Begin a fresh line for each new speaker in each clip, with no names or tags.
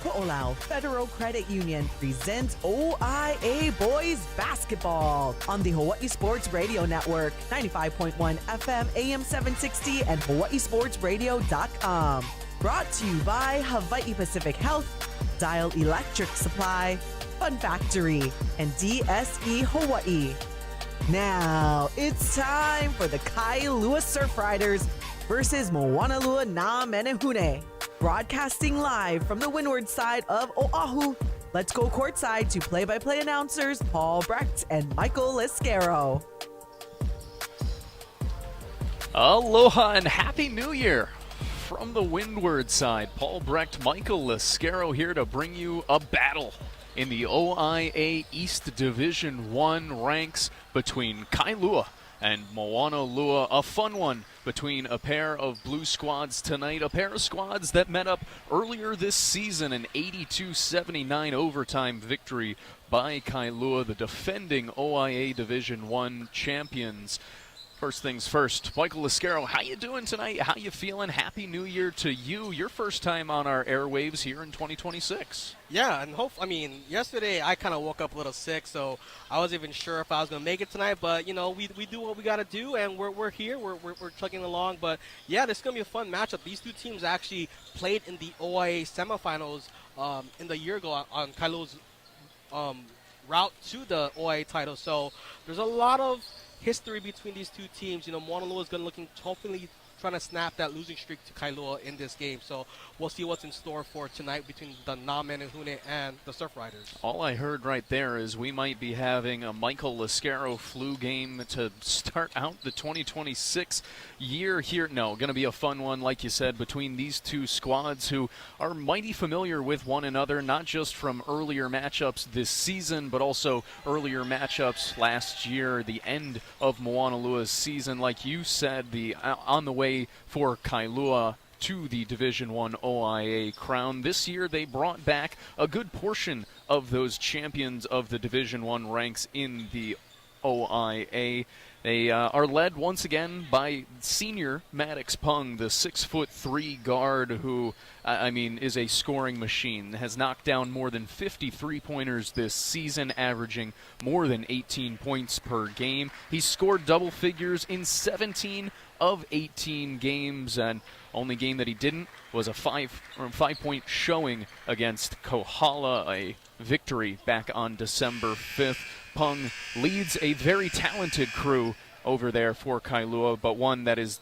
Ko'olau Federal Credit Union presents OIA Boys Basketball on the Hawaii Sports Radio Network, 95.1 FM, AM 760, and hawaiisportsradio.com. Brought to you by Hawaii Pacific Health, Dial Electric Supply, Fun Factory, and DSE Hawaii. Now, it's time for the Kailua Surfriders versus Moanalua Na Menehune. Broadcasting live from the windward side of Oahu, let's go courtside to play-by-play announcers Paul Brecht and Michael Liscaro.
Aloha and Happy New Year! From the windward side, Paul Brecht, Michael Liscaro here to bring you a battle in the OIA East Division I ranks between Kailua and Moanalua. A fun one between a pair of blue squads tonight, a pair of squads that met up earlier this season, an 82-79 overtime victory by Kailua, the defending OIA Division I champions. First things first, Michael Liscaro, how you doing tonight? How you feeling? Happy New Year to you. Your first time on our airwaves here in 2026.
Yeah, and yesterday I kind of woke up a little sick, so I wasn't even sure if I was going to make it tonight. But, you know, we do what we got to do, and we're here. We're chugging along. But, yeah, this is going to be a fun matchup. These two teams actually played in the OIA semifinals in the year ago on Kailua's route to the OIA title. So there's a lot of history between these two teams. You know, Moanalua is going to looking hopefully trying to snap that losing streak to Kailua in this game. So we'll see what's in store for tonight between the Na Menehune and the Surfriders.
All I heard right there is we might be having a Michael Liscaro flu game to start out the 2026 year here. No, going to be a fun one, like you said, between these two squads who are mighty familiar with one another, not just from earlier matchups this season, but also earlier matchups last year, the end of Moanalua's season. Like you said, the on the way for Kailua to the Division I OIA crown. This year they brought back a good portion of those champions of the Division I ranks in the OIA. They are led once again by senior Maddox Pung, the 6'3" guard who, is a scoring machine. Has knocked down more than 50 three-pointers this season, averaging more than 18 points per game. He's scored double figures in 17 of 18 games, and only game that he didn't was a five-point showing against Kohala, a victory back on December 5th. Pung leads a very talented crew over there for Kailua, but one that is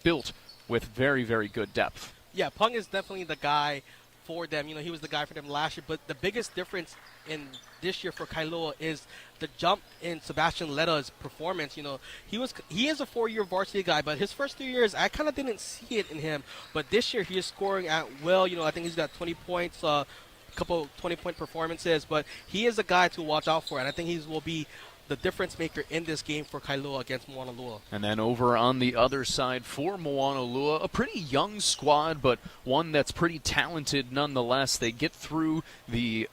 built with very, very good depth.
Yeah, Pung is definitely the guy for them. You know, he was the guy for them last year, but the biggest difference in this year for Kailua is the jump in Sebastian Letta's performance. You know, he is a 4-year varsity guy, but his first 3 years, I kind of didn't see it in him. But this year, he is scoring at will. You know, I think he's got 20 points, couple 20-point performances, but he is a guy to watch out for, and I think he will be the difference maker in this game for Kailua against Moanalua.
And then over on the other side for Moanalua, a pretty young squad, but one that's pretty talented nonetheless. They get through the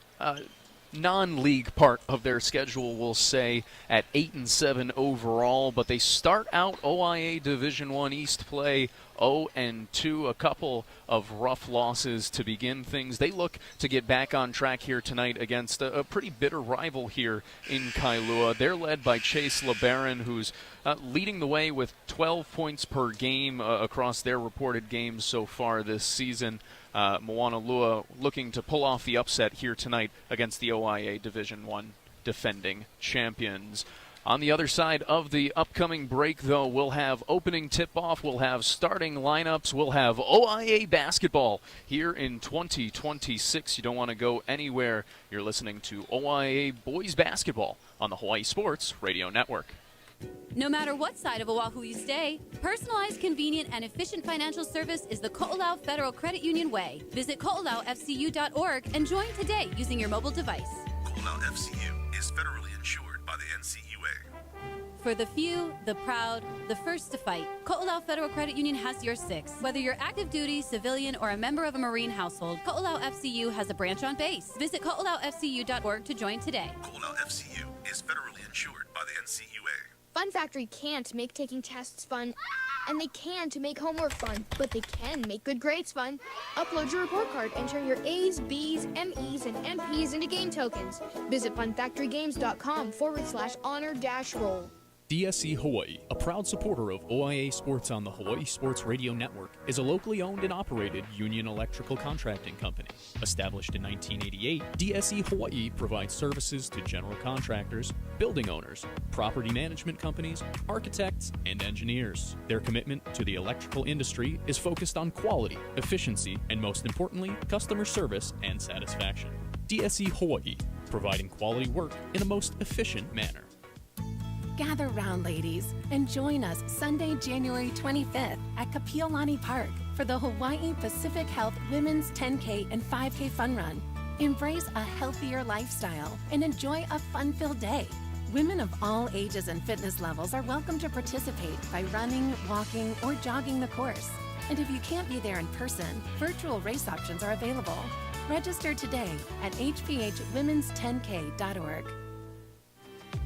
non-league part of their schedule, we'll say, at 8-7 overall, but they start out OIA Division I East play 0-2, a couple of rough losses to begin things. They look to get back on track here tonight against a pretty bitter rival here in Kailua. They're led by Chase LeBaron, who's leading the way with 12 points per game across their reported games so far this season. Moanalua looking to pull off the upset here tonight against the OIA Division I defending champions. On the other side of the upcoming break, though, we'll have opening tip-off, we'll have starting lineups, we'll have OIA basketball here in 2026. You don't want to go anywhere. You're listening to OIA Boys Basketball on the Hawaii Sports Radio Network.
No matter what side of Oahu you stay, personalized, convenient, and efficient financial service is the Ko'olau Federal Credit Union way. Visit ko'olaufcu.org and join today using your mobile device.
Ko'olau FCU is federally insured by the NCUA.
For the few, the proud, the first to fight, Ko'olau Federal Credit Union has your six. Whether you're active duty, civilian, or a member of a Marine household, Ko'olau FCU has a branch on base. Visit ko'olaufcu.org to join today.
Ko'olau FCU is federally insured by the NCUA.
Fun Factory can't make taking tests fun and they can to make homework fun, but they can make good grades fun. Upload your report card and turn your A's, B's, ME's, and NP's into game tokens. Visit funfactorygames.com/honor-roll.
DSC Hawaii, a proud supporter of OIA Sports on the Hawaii Sports Radio Network, is a locally owned and operated union electrical contracting company. Established in 1988, DSC Hawaii provides services to general contractors, building owners, property management companies, architects, and engineers. Their commitment to the electrical industry is focused on quality, efficiency, and most importantly, customer service and satisfaction. DSC Hawaii, providing quality work in a most efficient manner.
Gather round, ladies, and join us Sunday, January 25th at Kapiolani Park for the Hawaii Pacific Health Women's 10K and 5K Fun Run. Embrace a healthier lifestyle and enjoy a fun-filled day. Women of all ages and fitness levels are welcome to participate by running, walking, or jogging the course. And if you can't be there in person, virtual race options are available. Register today at hphwomen's10k.org.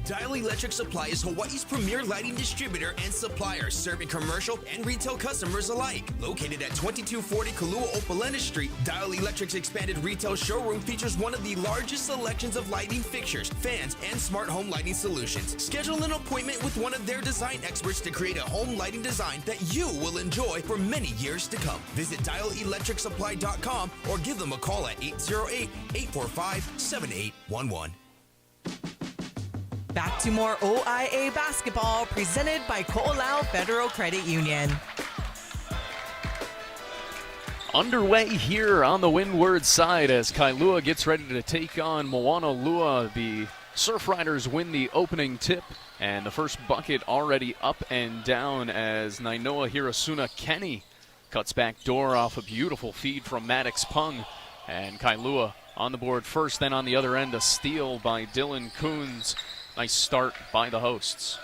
Dial Electric Supply is Hawaii's premier lighting distributor and supplier, serving commercial and retail customers alike. Located at 2240 Kailua Opalena Street, Dial Electric's expanded retail showroom features one of the largest selections of lighting fixtures, fans, and smart home lighting solutions. Schedule an appointment with one of their design experts to create a home lighting design that you will enjoy for many years to come. Visit dialelectricsupply.com or give them a call at 808-845-7811.
Back to more OIA basketball presented by Ko'olau Federal Credit Union.
Underway here on the windward side as Kailua gets ready to take on Moanalua. The Surfriders win the opening tip, and the first bucket already up and down as Nainoa Hirosuna Kenny cuts back door off a beautiful feed from Maddox Pung. And Kailua on the board first, then on the other end a steal by Dylan Coons. Nice start by the hosts.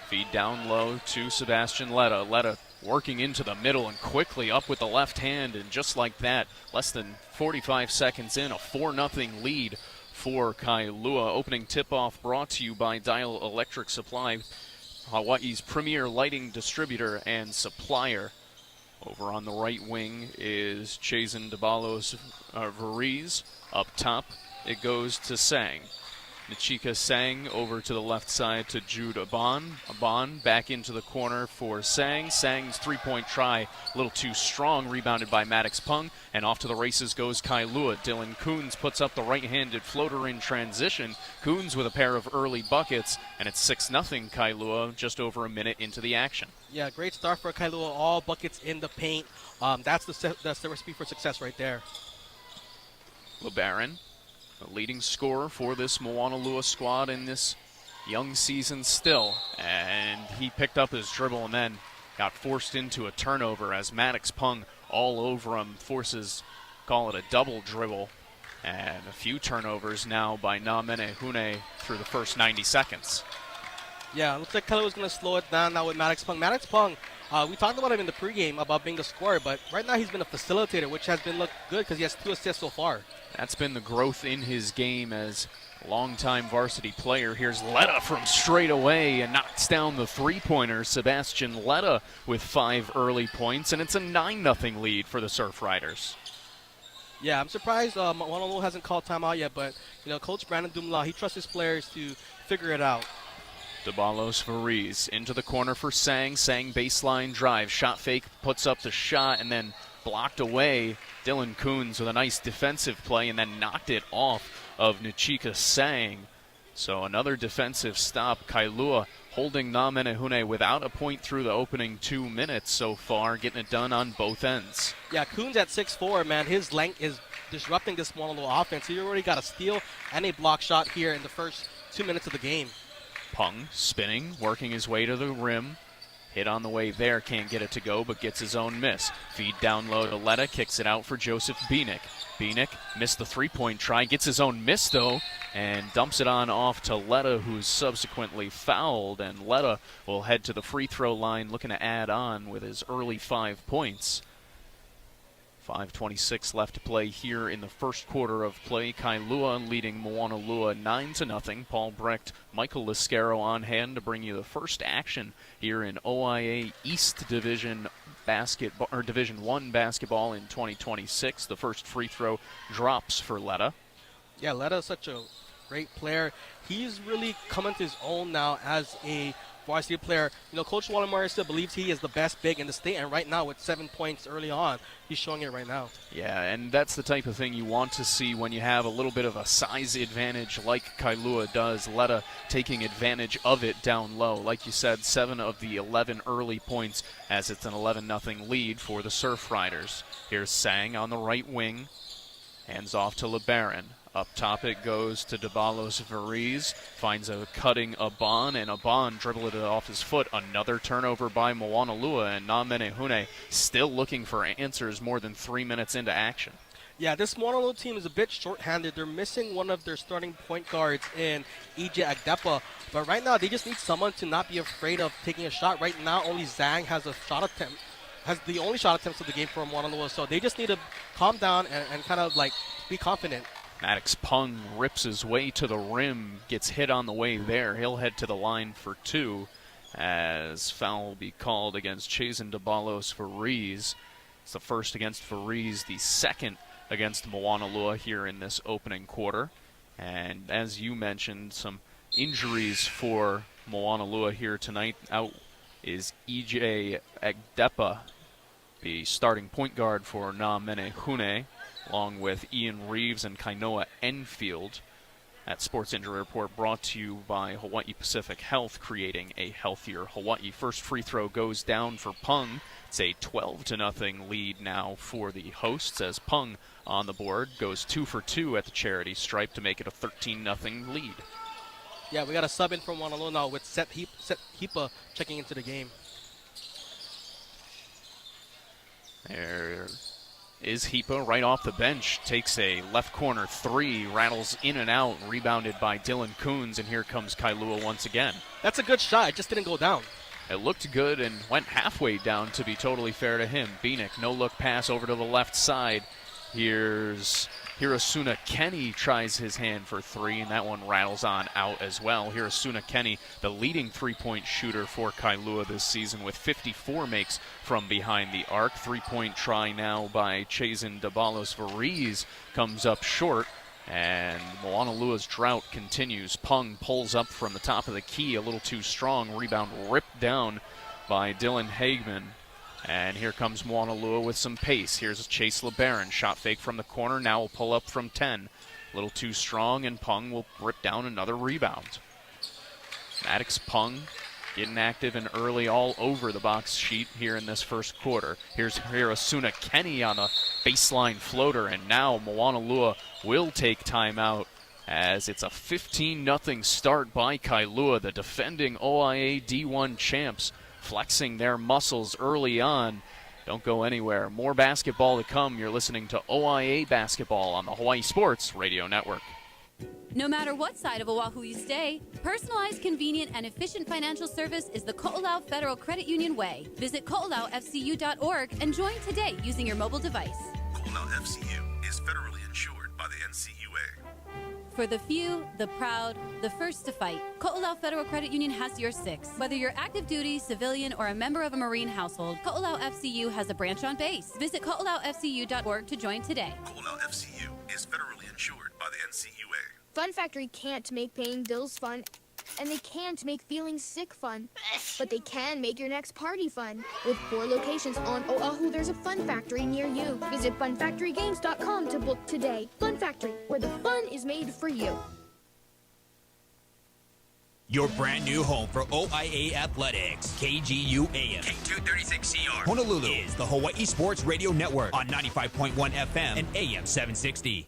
Feed down low to Sebastian Letta. Letta working into the middle and quickly up with the left hand. And just like that, less than 45 seconds in, a 4-0 lead for Kailua. Opening tip-off brought to you by Dial Electric Supply, Hawaii's premier lighting distributor and supplier. Over on the right wing is Chazen Dabalos Veriz. Up top, it goes to Sang. Nichika Sang over to the left side to Jude Aban. Aban back into the corner for Sang. Sang's three-point try, a little too strong, rebounded by Maddox Pung. And off to the races goes Kailua. Dylan Coons puts up the right-handed floater in transition. Coons with a pair of early buckets, and it's 6-0 Kailua just over a minute into the action.
Yeah, great start for Kailua. All buckets in the paint. That's the recipe for success right there.
LeBaron, the leading scorer for this Moanalua squad in this young season still. And he picked up his dribble and then got forced into a turnover as Maddox Pung all over him, forces, call it a double dribble. And a few turnovers now by Na Menehune through the first 90 seconds.
Yeah, looks like Kailua's going to slow it down now with Maddox Pung. Maddox Pung, we talked about him in the pregame about being the scorer, but right now he's been a facilitator, which has been looked good because he has 2 assists so far.
That's been the growth in his game as a longtime varsity player. Here's Letta from straight away and knocks down the three-pointer. Sebastian Letta with 5 early points, and it's a 9-0 lead for the Surfriders.
Yeah, I'm surprised Moanalua hasn't called timeout yet, but Coach Brandon Dumla, he trusts his players to figure it out.
Dabalos Veriz into the corner for Sang. Sang baseline drive. Shot fake, puts up the shot, and then blocked away. Dylan Coons with a nice defensive play and then knocked it off of Nichika Sang. So another defensive stop. Kailua holding Na Menehune without a point through the opening 2 minutes so far, getting it done on both ends.
Yeah, Coons at 6'4", man, his length is disrupting this Moanalua offense. He already got a steal and a block shot here in the first 2 minutes of the game.
Pung spinning, working his way to the rim. Hit on the way there, can't get it to go, but gets his own miss. Feed down low to Letta, kicks it out for Joseph Bieniek. Bieniek missed the three-point try, gets his own miss though, and dumps it on off to Letta, who's subsequently fouled. And Letta will head to the free throw line, looking to add on with his early 5 points. 5:26 left to play here in the first quarter of play. Kailua leading Moanalua 9-0. Paul Brecht, Michael Liscaro on hand to bring you the first action here in OIA East Division basketball, or Division 1 basketball in 2026. The first free throw drops for Letta.
Yeah, Letta's such a great player. He's really coming to his own now as a varsity player. You know, Coach Wallenmeyer still believes he is the best big in the state, and right now with 7 points early on, he's showing it right now.
Yeah, and that's the type of thing you want to see when you have a little bit of a size advantage like Kailua does. Letta taking advantage of it down low. Like you said, 7 of the 11 early points as it's an 11-0 lead for the Surfriders. Here's Sang on the right wing. Hands off to LeBaron. Up top it goes to Dabalos Veriz. Finds a cutting Aban, and Aban dribbled it off his foot. Another turnover by Moanalua, and Na Menehune still looking for answers more than 3 minutes into action.
Yeah, this Moanalua team is a bit short-handed. They're missing one of their starting point guards in EJ Agdepa. But right now, they just need someone to not be afraid of taking a shot. Right now, only Zhang has a shot attempt. Has the only shot attempts of the game for Moanalua. So they just need to calm down and kind of like be confident.
Maddox Pung rips his way to the rim, gets hit on the way there. He'll head to the line for 2 as foul will be called against Chazen Dabalos Veriz. It's the first against Veriz, the second against Moanalua here in this opening quarter. And as you mentioned, some injuries for Moanalua here tonight. Out is EJ Agdepa, the starting point guard for Na Menehune, along with Ian Reeves and Kainoa Enfield. That Sports Injury Report brought to you by Hawaii Pacific Health, creating a healthier Hawaii. First free throw goes down for Pung. It's a 12-0 lead now for the hosts as Pung on the board goes 2 for 2 at the charity stripe to make it a 13-0 lead.
Yeah, we got a sub in from Moanalua now with Seth Hipa checking into the game.
There is Hipa right off the bench, takes a left corner 3, rattles in and out, rebounded by Dylan Coons, and here comes Kailua once again.
That's a good shot, it just didn't go down.
It looked good and went halfway down, to be totally fair to him. Beanick, no-look pass over to the left side. Here's Hirosuna Kenny tries his hand for 3, and that one rattles on out as well. Hirosuna Kenny, the leading three-point shooter for Kailua this season, with 54 makes from behind the arc. Three-point try now by Chazen Dabalos Veriz comes up short, and Moanalua's drought continues. Pung pulls up from the top of the key, a little too strong. Rebound ripped down by Dylan Hagman. And here comes Moanalua with some pace. Here's Chase LeBaron. Shot fake from the corner. Now will pull up from 10. A little too strong, and Pung will rip down another rebound. Maddox Pung getting active and early all over the box sheet here in this first quarter. Here's Hirosuna Kenny on a baseline floater, and now Moanalua will take timeout as it's a 15-0 start by Kailua, the defending OIA D1 champs, flexing their muscles early on. Don't go anywhere. More basketball to come. You're listening to OIA Basketball on the Hawaii Sports Radio Network.
No matter what side of Oahu you stay, personalized, convenient, and efficient financial service is the Ko'olau Federal Credit Union way. Visit ko'olaufcu.org and join today using your mobile device.
Ko'olau FCU is federally insured by the NCUA.
For the few, the proud, the first to fight, Ko'olau Federal Credit Union has your 6. Whether you're active duty, civilian, or a member of a Marine household, Ko'olau FCU has a branch on base. Visit ko'olaufcu.org to join today.
Ko'olau FCU is federally insured by the NCUA.
Fun Factory can't make paying bills fun, and they can't make feeling sick fun, but they can make your next party fun. With 4 locations on Oahu, there's a Fun Factory near you. Visit funfactorygames.com to book today. Fun Factory, where the fun is made for you.
Your brand new home for OIA Athletics, KGU AM, K236CR. Honolulu is the Hawaii Sports Radio Network on 95.1 FM and AM 760.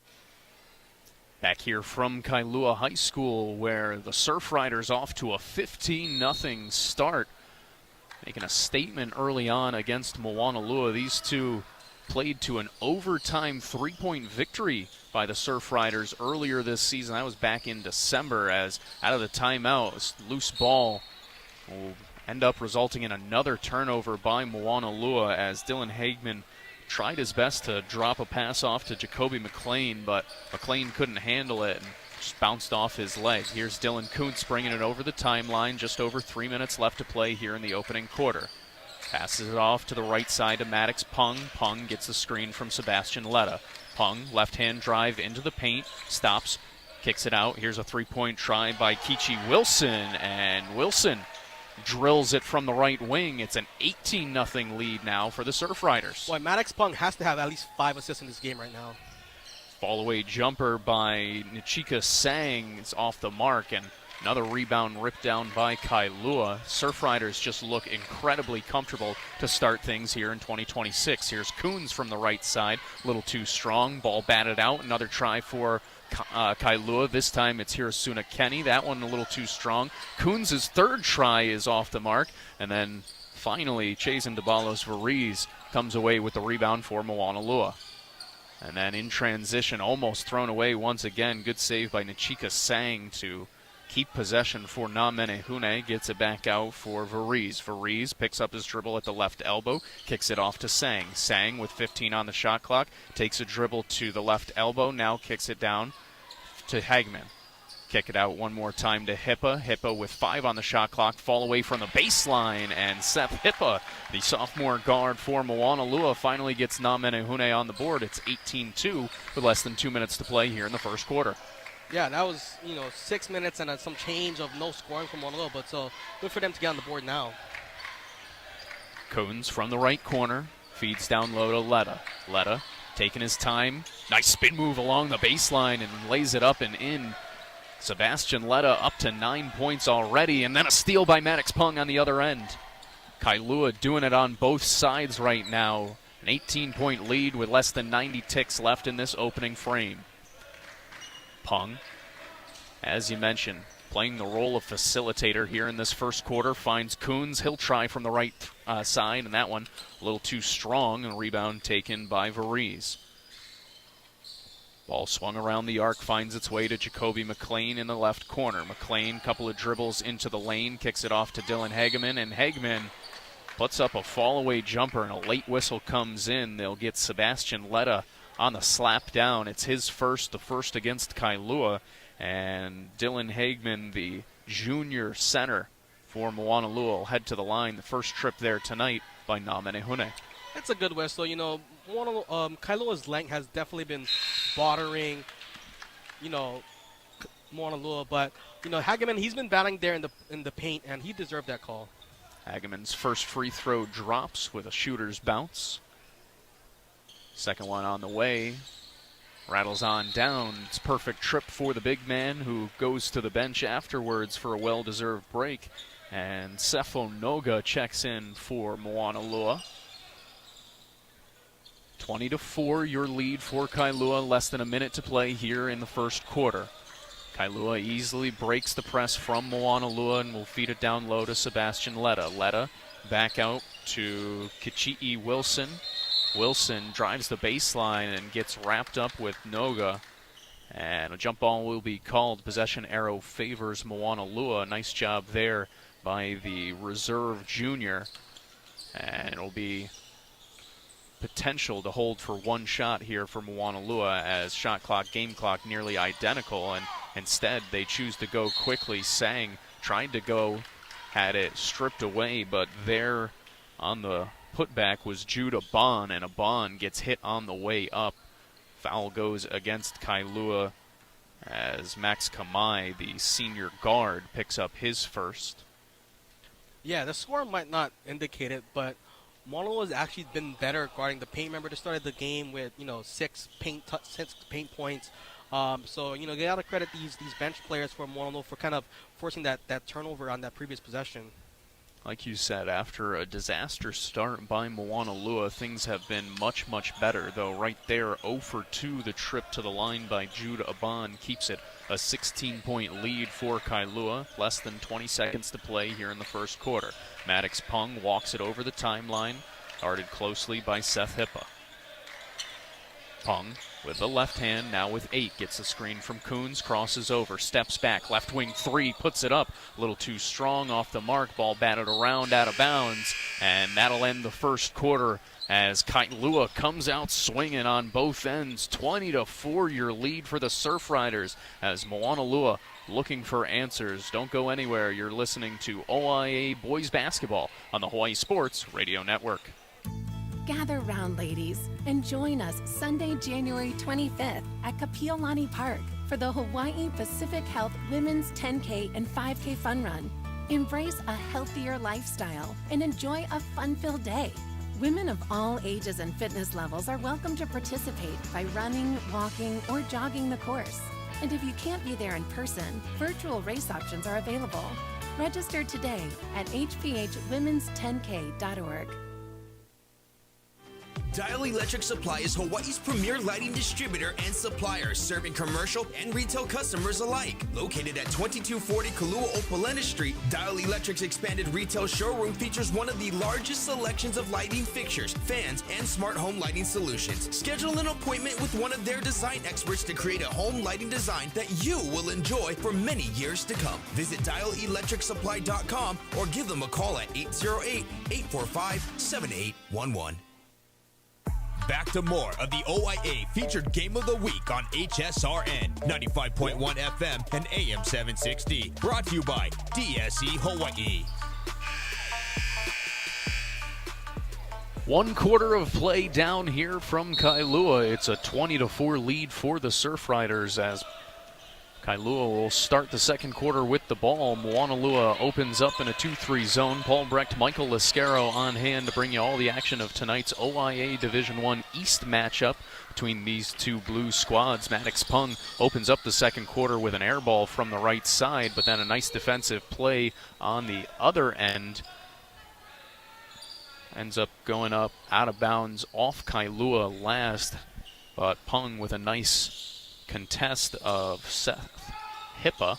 Back here from Kailua High School, where the Surfriders off to a 15-0 start, making a statement early on against Moanalua. These two played to an overtime 3-point victory by the Surfriders earlier this season. That was back in December, as out of the timeout, a loose ball will end up resulting in another turnover by Moanalua as Dylan Hagman tried his best to drop a pass off to Jacoby McLean, but McLean couldn't handle it and just bounced off his leg. Here's Dylan Kuntz bringing it over the timeline. Just over 3 minutes left to play here in the opening quarter. Passes it off to the right side to Maddox Pung. Pung gets the screen from Sebastian Letta. Pung, left-hand drive into the paint, stops, kicks it out. Here's a three-point try by Kichi Wilson, and Wilson drills it from the right wing. It's an 18-0 lead now for the Surfriders.
Boy, Maddox Pung has to have at least 5 assists in this game right now.
Fall-away jumper by Nichika Sang is off the mark, and another rebound ripped down by Kailua. Surfriders just look incredibly comfortable to start things here in 2026. Here's Coons from the right side, a little too strong. Ball batted out. Another try for Kailua. This time it's Hirosuna Kenny. That one a little too strong. Coons' third try is off the mark. And then finally, Chazen Dabalos Variz comes away with the rebound for Moanalua. And then in transition, almost thrown away once again. Good save by Nichika Sang to keep possession for Na Menehune. Gets it back out for Variz. Variz picks up his dribble at the left elbow, kicks it off to Sang. Sang with 15 on the shot clock, takes a dribble to the left elbow, now kicks it down to Hagman. Kick it out one more time to Hippa. Hippa with 5 on the shot clock, fall away from the baseline, and Seth Hippa, the sophomore guard for Moanalua, finally gets Na Menehune on the board. It's 18-2 with less than 2 minutes to play here in the first quarter.
Yeah, that was, 6 minutes and some change of no scoring from Moanalua, but so good for them to get on the board now.
Coons from the right corner, feeds down low to Letta. Letta taking his time. Nice spin move along the baseline and lays it up and in. Sebastian Letta up to 9 points already, and then a steal by Maddox Pung on the other end. Kailua doing it on both sides right now. An 18-point lead with less than 90 ticks left in this opening frame. Pung, as you mentioned, playing the role of facilitator here in this first quarter, finds Coons. He'll try from the right side, and that one a little too strong. A rebound taken by Variz. Ball swung around the arc, finds its way to Jacoby McLean in the left corner. McLean, couple of dribbles into the lane, kicks it off to Dylan Hageman, and Hageman puts up a fall-away jumper, and a late whistle comes in. They'll get Sebastian Letta on the slap down. It's his first, the first against Kailua, and Dylan Hageman, the junior center for Moanalua, will head to the line. The first trip there tonight by Na Menehune.
It's a good whistle. Kailua's length has definitely been bothering, Moanalua, but Hageman, he's been battling there in the paint, and he deserved that call.
Hageman's first free throw drops with a shooter's bounce. Second one on the way. Rattles on down. It's a perfect trip for the big man, who goes to the bench afterwards for a well-deserved break. And Sefo Noga checks in for Moanalua. 20-4, your lead for Kailua. Less than a minute to play here in the first quarter. Kailua easily breaks the press from Moanalua and will feed it down low to Sebastian Letta. Letta back out to Kichi'i Wilson. Wilson drives the baseline and gets wrapped up with Noga. And a jump ball will be called. Possession arrow favors Moanalua. Nice job there by the reserve junior. And it'll be potential to hold for one shot here for Moanalua, as shot clock, game clock nearly identical, and instead they choose to go quickly. Sang tried to go, had it stripped away, but there on the putback was Jude Abon, and Abon gets hit on the way up. Foul goes against Kailua as Max Kamai, the senior guard, picks up his first.
Yeah, the score might not indicate it, but Moanalua has actually been better guarding the paint. Remember, they started the game with 6 paint points. So you gotta credit these bench players for Moanalua for kind of forcing that turnover on that previous possession.
Like you said, after a disaster start by Moanalua, things have been much, much better, though right there, 0 for 2, the trip to the line by Jude Abon keeps it a 16-point lead for Kailua. Less than 20 seconds to play here in the first quarter. Maddox Pung walks it over the timeline, guarded closely by Seth Hippa. Pung with the left hand, now with 8. Gets the screen from Coons, crosses over, steps back, left wing 3, puts it up. A little too strong, off the mark, ball batted around, out of bounds, and that'll end the first quarter as Kailua comes out swinging on both ends. 20-4 your lead for the Surfriders as Moanalua looking for answers. Don't go anywhere. You're listening to OIA Boys Basketball on the Hawaii Sports Radio Network.
Gather round, ladies, and join us Sunday, January 25th at Kapiolani Park for the Hawaii Pacific Health Women's 10K and 5K Fun Run. Embrace a healthier lifestyle and enjoy a fun-filled day. Women of all ages and fitness levels are welcome to participate by running, walking, or jogging the course. And if you can't be there in person, virtual race options are available. Register today at hphwomens10k.org.
Dial Electric Supply is Hawaii's premier lighting distributor and supplier, serving commercial and retail customers alike. Located at 2240 Kailua Opalena Street, Dial Electric's expanded retail showroom features one of the largest selections of lighting fixtures, fans, and smart home lighting solutions. Schedule an appointment with one of their design experts to create a home lighting design that you will enjoy for many years to come. Visit dialelectricsupply.com or give them a call at 808-845-7811. Back to more of the OIA featured Game of the Week on HSRN 95.1 FM and AM 760. Brought to you by DSE Hawaii.
1 quarter of play down here from Kailua. It's a 20-4 lead for the Surfriders as Kailua will start the second quarter with the ball. Moanalua opens up in a 2-3 zone. Paul Brecht, Michael Lascaro on hand to bring you all the action of tonight's OIA Division I East matchup between these two blue squads. Maddox Pung opens up the second quarter with an air ball from the right side, but then a nice defensive play on the other end. Ends up going up out of bounds off Kailua last, but Pung with a nice contest of Seth Hippa.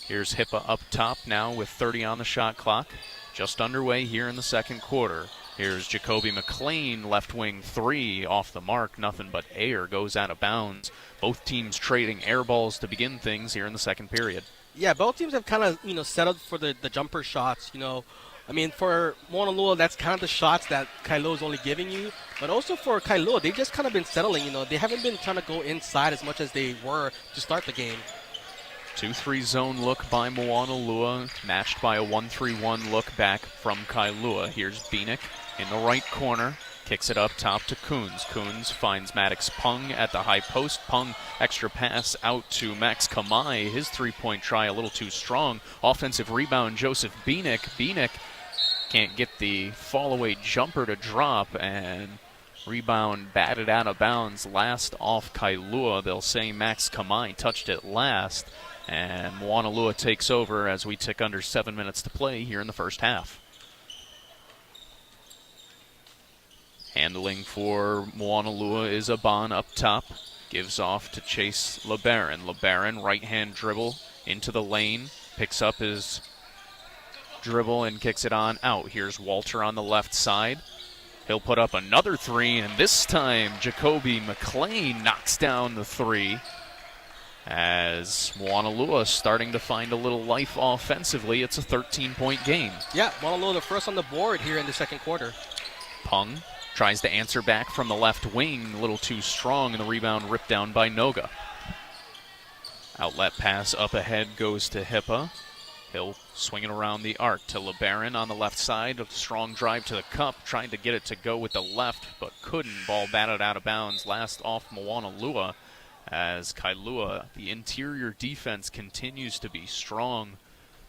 Here's Hippa up top now with 30 on the shot clock. Just underway here in the second quarter. Here's Jacoby McLean, left wing 3, off the mark. Nothing but air, goes out of bounds. Both teams trading air balls to begin things here in the second period.
Yeah, both teams have kind of, settled for the jumper shots, I mean, for Moanalua, that's kind of the shots that Kailua is only giving you. But also for Kailua, they've just kind of been settling. They haven't been trying to go inside as much as they were to start the game.
2-3 zone look by Moanalua, matched by a 1-3-1 look back from Kailua. Here's Beanick in the right corner. Kicks it up top to Coons. Coons finds Maddox Pung at the high post. Pung, extra pass out to Max Kamai. His three-point try a little too strong. Offensive rebound, Joseph Beanick. Beanick can't get the fall-away jumper to drop, and rebound batted out of bounds last off Kailua. They'll say Max Kamai touched it last, and Moanalua takes over as we tick under 7 minutes to play here in the first half. Handling for Moanalua is Aban up top. Gives off to Chase LeBaron. LeBaron, right-hand dribble into the lane. Picks up his dribble and kicks it on out. Here's Walter on the left side. He'll put up another 3, and this time Jacoby McLean knocks down the 3 as Moanalua starting to find a little life offensively. It's a 13-point game.
Yeah, Moanalua the first on the board here in the second quarter.
Pung tries to answer back from the left wing, a little too strong, and the rebound ripped down by Noga. Outlet pass up ahead goes to Hippa. He'll swing it around the arc to LeBaron on the left side. A strong drive to the cup, trying to get it to go with the left, but couldn't. Ball batted out of bounds, last off Moanalua, as Kailua, the interior defense continues to be strong.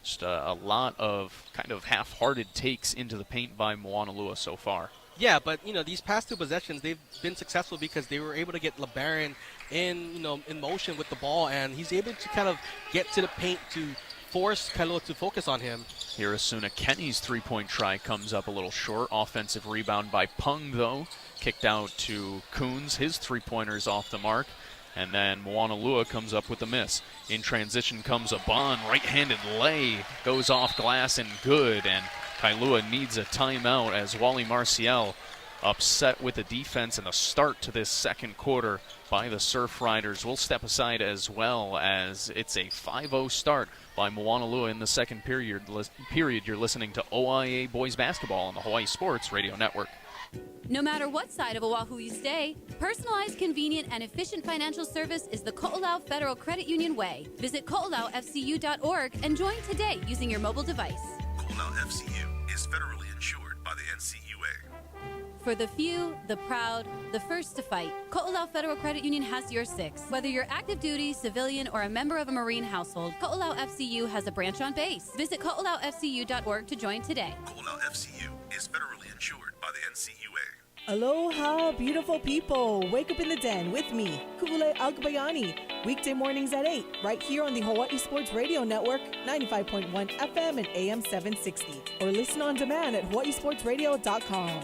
Just a lot of kind of half-hearted takes into the paint by Moanalua so far.
Yeah, but these past two possessions, they've been successful because they were able to get LeBaron in motion with the ball, and he's able to kind of get to the paint to force Kailua to focus on him.
Here, Asuna Kenny's three-point try comes up a little short. Offensive rebound by Pung, though. Kicked out to Coons. His three-pointer's off the mark. And then Moanalua comes up with a miss. In transition comes Aban. Right-handed lay. Goes off glass and good. And Kailua needs a timeout as Wally Marcial upset with the defense and the start to this second quarter by the Surfriders. We'll step aside as well as it's a 5-0 start by Moanalua in the second period. You're listening to OIA Boys Basketball on the Hawaii Sports Radio Network.
No matter what side of Oahu you stay, personalized, convenient, and efficient financial service is the Ko'olau Federal Credit Union way. Visit ko'olaufcu.org and join today using your mobile device.
Ko'olau FCU is federally insured by the NCUA.
For the few, the proud, the first to fight, Ko'olau Federal Credit Union has your six. Whether you're active duty, civilian, or a member of a Marine household, Ko'olau FCU has a branch on base. Visit ko'olaufcu.org to join today.
Ko'olau FCU is federally insured by the NCUA.
Aloha, beautiful people. Wake up in the den with me, Ku'ule Agbayani. Weekday mornings at 8, right here on the Hawaii Sports Radio Network, 95.1 FM and AM 760. Or listen on demand at hawaiisportsradio.com.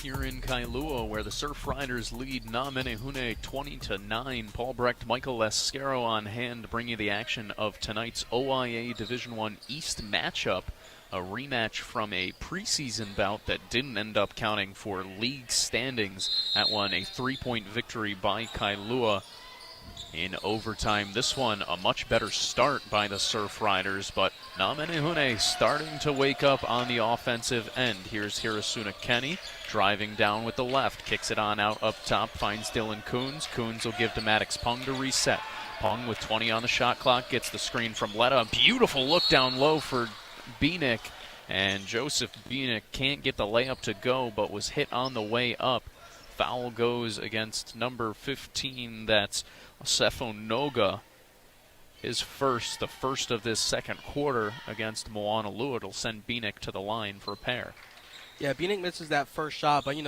Here in Kailua, where the Surfriders lead Na Menehune 20-9. Paul Brecht, Michael Lescaro on hand to bring you the action of tonight's OIA Division I East matchup. A rematch from a preseason bout that didn't end up counting for league standings. That one, a 3-point victory by Kailua in overtime. This one, a much better start by the Surfriders, but Na Menehune starting to wake up on the offensive end. Here's Hirosuna Kenny driving down with the left, kicks it on out up top, finds Dylan Coons. Coons will give to Maddox Pung to reset. Pung with 20 on the shot clock, gets the screen from Letta. Beautiful look down low for Beanick, and Joseph Beanick can't get the layup to go, but was hit on the way up. Foul goes against number 15, that's Sefo Noga. His first, the first of this second quarter against Moanalua. It'll send Beanick to the line for a pair.
Yeah, Beanick misses that first shot, but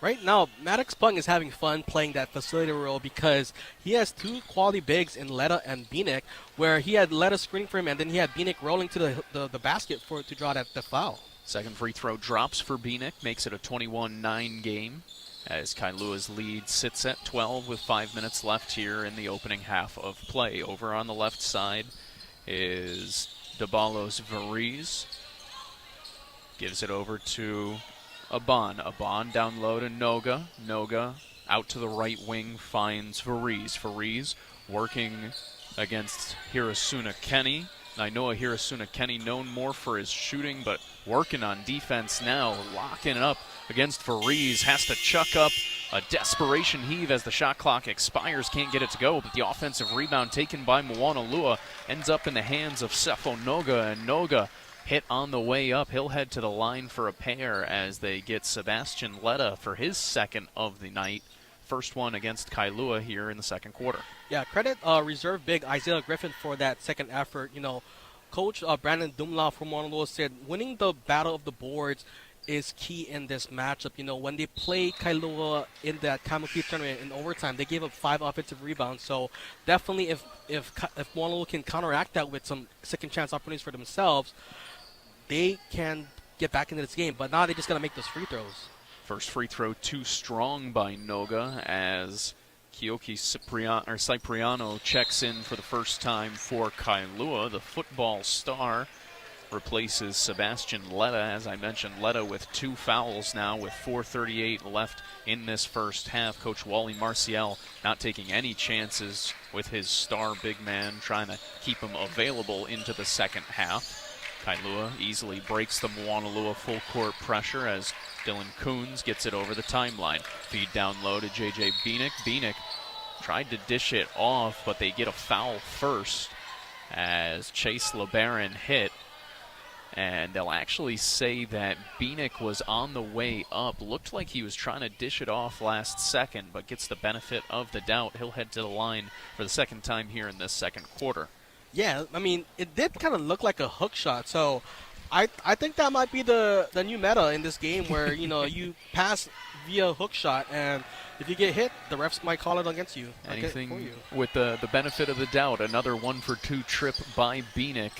right now Maddox Pung is having fun playing that facilitator role because he has two quality bigs in Letta and Beanick, where he had Letta screening for him, and then he had Beanick rolling to the basket to draw the foul.
Second free throw drops for Beanick, makes it a 21-9 game, as Kailua's lead sits at 12 with 5 minutes left here in the opening half of play. Over on the left side is Dabalos Variz. Gives it over to Aban. Aban down low to Noga. Noga out to the right wing finds Variz. Variz working against Hirosuna Kenny. Nainoa Hirosuna Kenny known more for his shooting, but working on defense now, locking up against Variz. Has to chuck up a desperation heave as the shot clock expires. Can't get it to go, but the offensive rebound taken by Moanalua ends up in the hands of Sefo Noga, and Noga hit on the way up. He'll head to the line for a pair as they get Sebastian Letta for his second of the night. First one against Kailua here in the second quarter.
Yeah, credit reserve big Isaiah Griffin for that second effort. Coach Brandon Dumla from Moanalua said winning the battle of the boards is key in this matchup. When they play Kailua in that Kaimuki tournament in overtime, they gave up 5 offensive rebounds. So definitely if Moanalua can counteract that with some second chance opportunities for themselves, they can get back into this game. But now they just got to make those free throws.
First free throw too strong by Noga as Kyoki Cipriano checks in for the first time for Kailua. The football star replaces Sebastian Letta. As I mentioned, Letta with 2 fouls now with 4:38 left in this first half. Coach Wally Marcial not taking any chances with his star big man, trying to keep him available into the second half. Kailua easily breaks the Moanalua full court pressure as Dylan Coons gets it over the timeline. Feed down low to J.J. Beanick. Beanick tried to dish it off, but they get a foul first as Chase LeBaron hit. And they'll actually say that Beanick was on the way up. Looked like he was trying to dish it off last second, but gets the benefit of the doubt. He'll head to the line for the second time here in this second quarter.
Yeah, it did kind of look like a hook shot. So I think that might be the new meta in this game where, you pass via hook shot, and if you get hit, the refs might call it against you.
Anything with the benefit of the doubt. Another 1-for-2 trip by Beanick.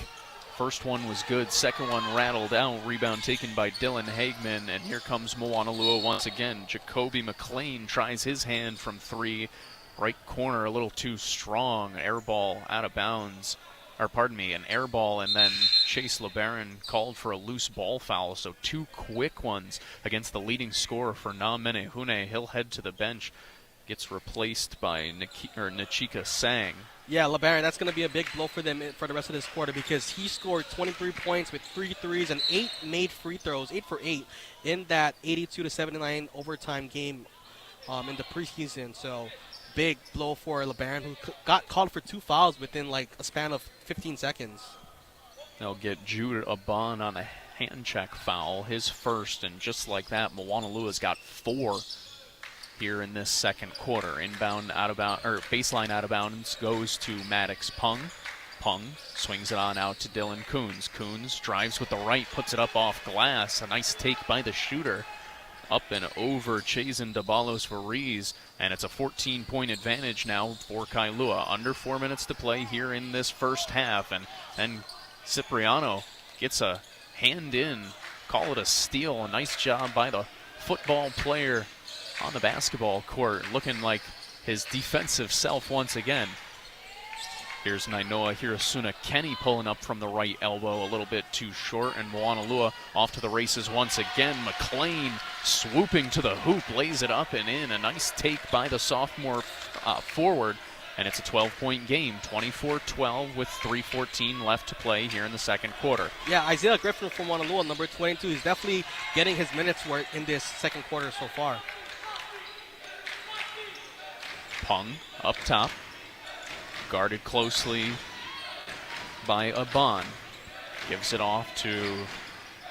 First one was good. Second one rattled out. Rebound taken by Dylan Hagman. And here comes Moanalua once again. Jacoby McLean tries his hand from 3. Right corner a little too strong. Air ball out of bounds. an air ball, and then Chase LeBaron called for a loose ball foul. So 2 quick ones against the leading scorer for Na Menehune. He'll head to the bench. Gets replaced by Nachika Sang.
Yeah, LeBaron, that's going to be a big blow for them for the rest of this quarter because he scored 23 points with 3 threes and 8 made free throws, 8 for 8, in that 82-79 overtime game in the preseason. So big blow for LeBaron, who got called for 2 fouls within like a span of 15 seconds.
They'll get Jude Aban on a hand check foul, his first, and just like that, Moanalua's got 4 here in this second quarter. Inbound out of bounds, or baseline out of bounds goes to Maddox Pung. Pung swings it on out to Dylan Coons. Coons drives with the right, puts it up off glass. A nice take by the shooter. Up and over Chazen Dabalos Variz, and it's a 14-point advantage now for Kailua. Under 4 minutes to play here in this first half, and then Cipriano gets a hand in, call it a steal. A nice job by the football player on the basketball court, looking like his defensive self once again. Here's Nainoa Hirosuna Kenny pulling up from the right elbow, a little bit too short, and Moanalua off to the races once again. McLean swooping to the hoop, lays it up and in. A nice take by the sophomore forward, and it's a 12-point game, 24-12 with 3:14 left to play here in the second quarter.
Yeah, Isaiah Griffin from Moanalua, number 22, is definitely getting his minutes worth in this second quarter so far.
Pung up top, guarded closely by Aban. Gives it off to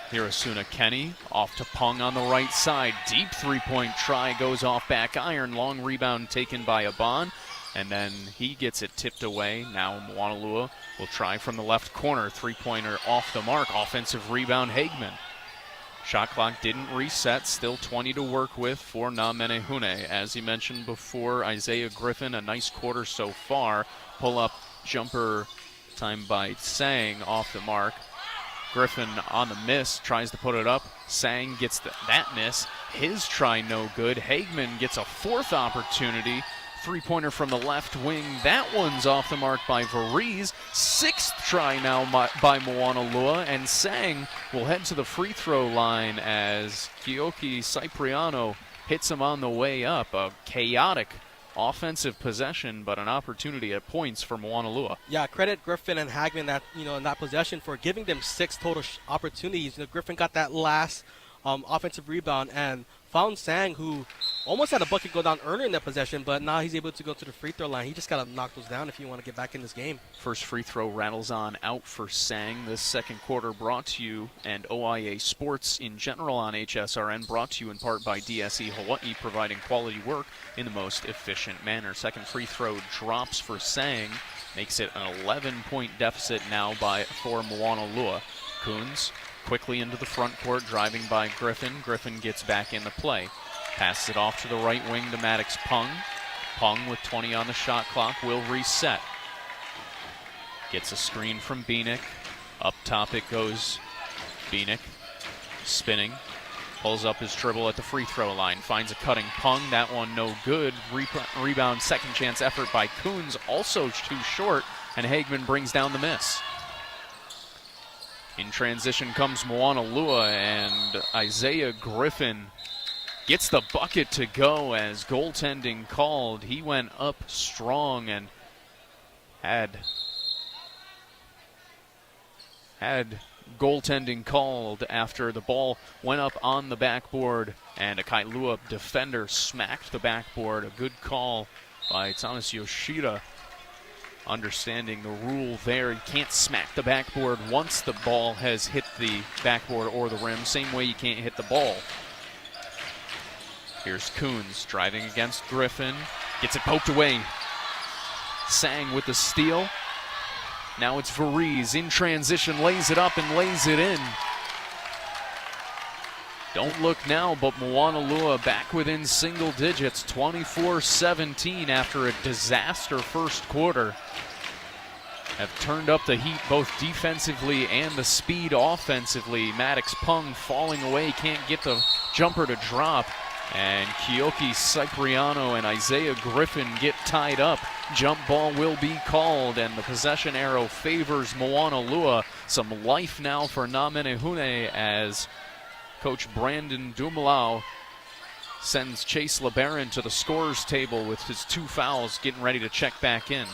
Hirosuna Kenny, off to Pung on the right side. Deep three-point try, goes off back iron. Long rebound taken by Aban, and then he gets it tipped away. Now Moanalua will try from the left corner. Three-pointer off the mark. Offensive rebound, Hageman. Shot clock didn't reset, still 20 to work with for Na Menehune. As he mentioned before, Isaiah Griffin, a nice quarter so far. Pull-up jumper time by Sang, off the mark. Griffin on the miss, tries to put it up. Sang gets that miss. His try no good. Hageman gets a 4th opportunity. Three-pointer from the left wing. That one's off the mark by Variz. 6th try now by Moanalua, and Sang will head to the free throw line as Keoki Cipriano hits him on the way up. A chaotic offensive possession, but an opportunity at points for Moanalua.
Yeah, credit Griffin and Hagman that in that possession for giving them 6 total opportunities. Griffin got that last offensive rebound and found Sang, who almost had a bucket go down earlier in that possession, but now he's able to go to the free throw line. He just got to knock those down if you want to get back in this game.
First free throw rattles on out for Sang. This second quarter brought to you, and OIA Sports in general on HSRN, brought to you in part by DSE Hawaii, providing quality work in the most efficient manner. Second free throw drops for Sang, makes it an 11-point deficit now for Moanalua. Coons quickly into the front court, driving by Griffin. Griffin gets back in the play. Passes it off to the right wing to Maddox Pung. Pung with 20 on the shot clock will reset. Gets a screen from Bieniek. Up top it goes. Bieniek spinning. Pulls up his dribble at the free throw line. Finds a cutting Pung. That one no good. Rebound, second chance effort by Coons. Also too short. And Hageman brings down the miss. In transition comes Moanalua, and Isaiah Griffin gets the bucket to go as goaltending called. He went up strong and had goaltending called after the ball went up on the backboard, and a Kailua defender smacked the backboard. A good call by Thomas Yoshida. Understanding the rule there, you can't smack the backboard once the ball has hit the backboard or the rim. Same way you can't hit the ball. Here's Coons driving against Griffin. Gets it poked away. Sang with the steal. Now it's Variz in transition, lays it up and lays it in. Don't look now, but Moanalua back within single digits, 24-17 after a disaster first quarter. Have turned up the heat both defensively and the speed offensively. Maddox Pung falling away, can't get the jumper to drop. And Keoki Cipriano and Isaiah Griffin get tied up. Jump ball will be called, and the possession arrow favors Moanalua. Some life now for Na Menehune as Coach Brandon Dumoulin sends Chase LeBaron to the scorer's table with his 2 fouls, getting ready to check back in.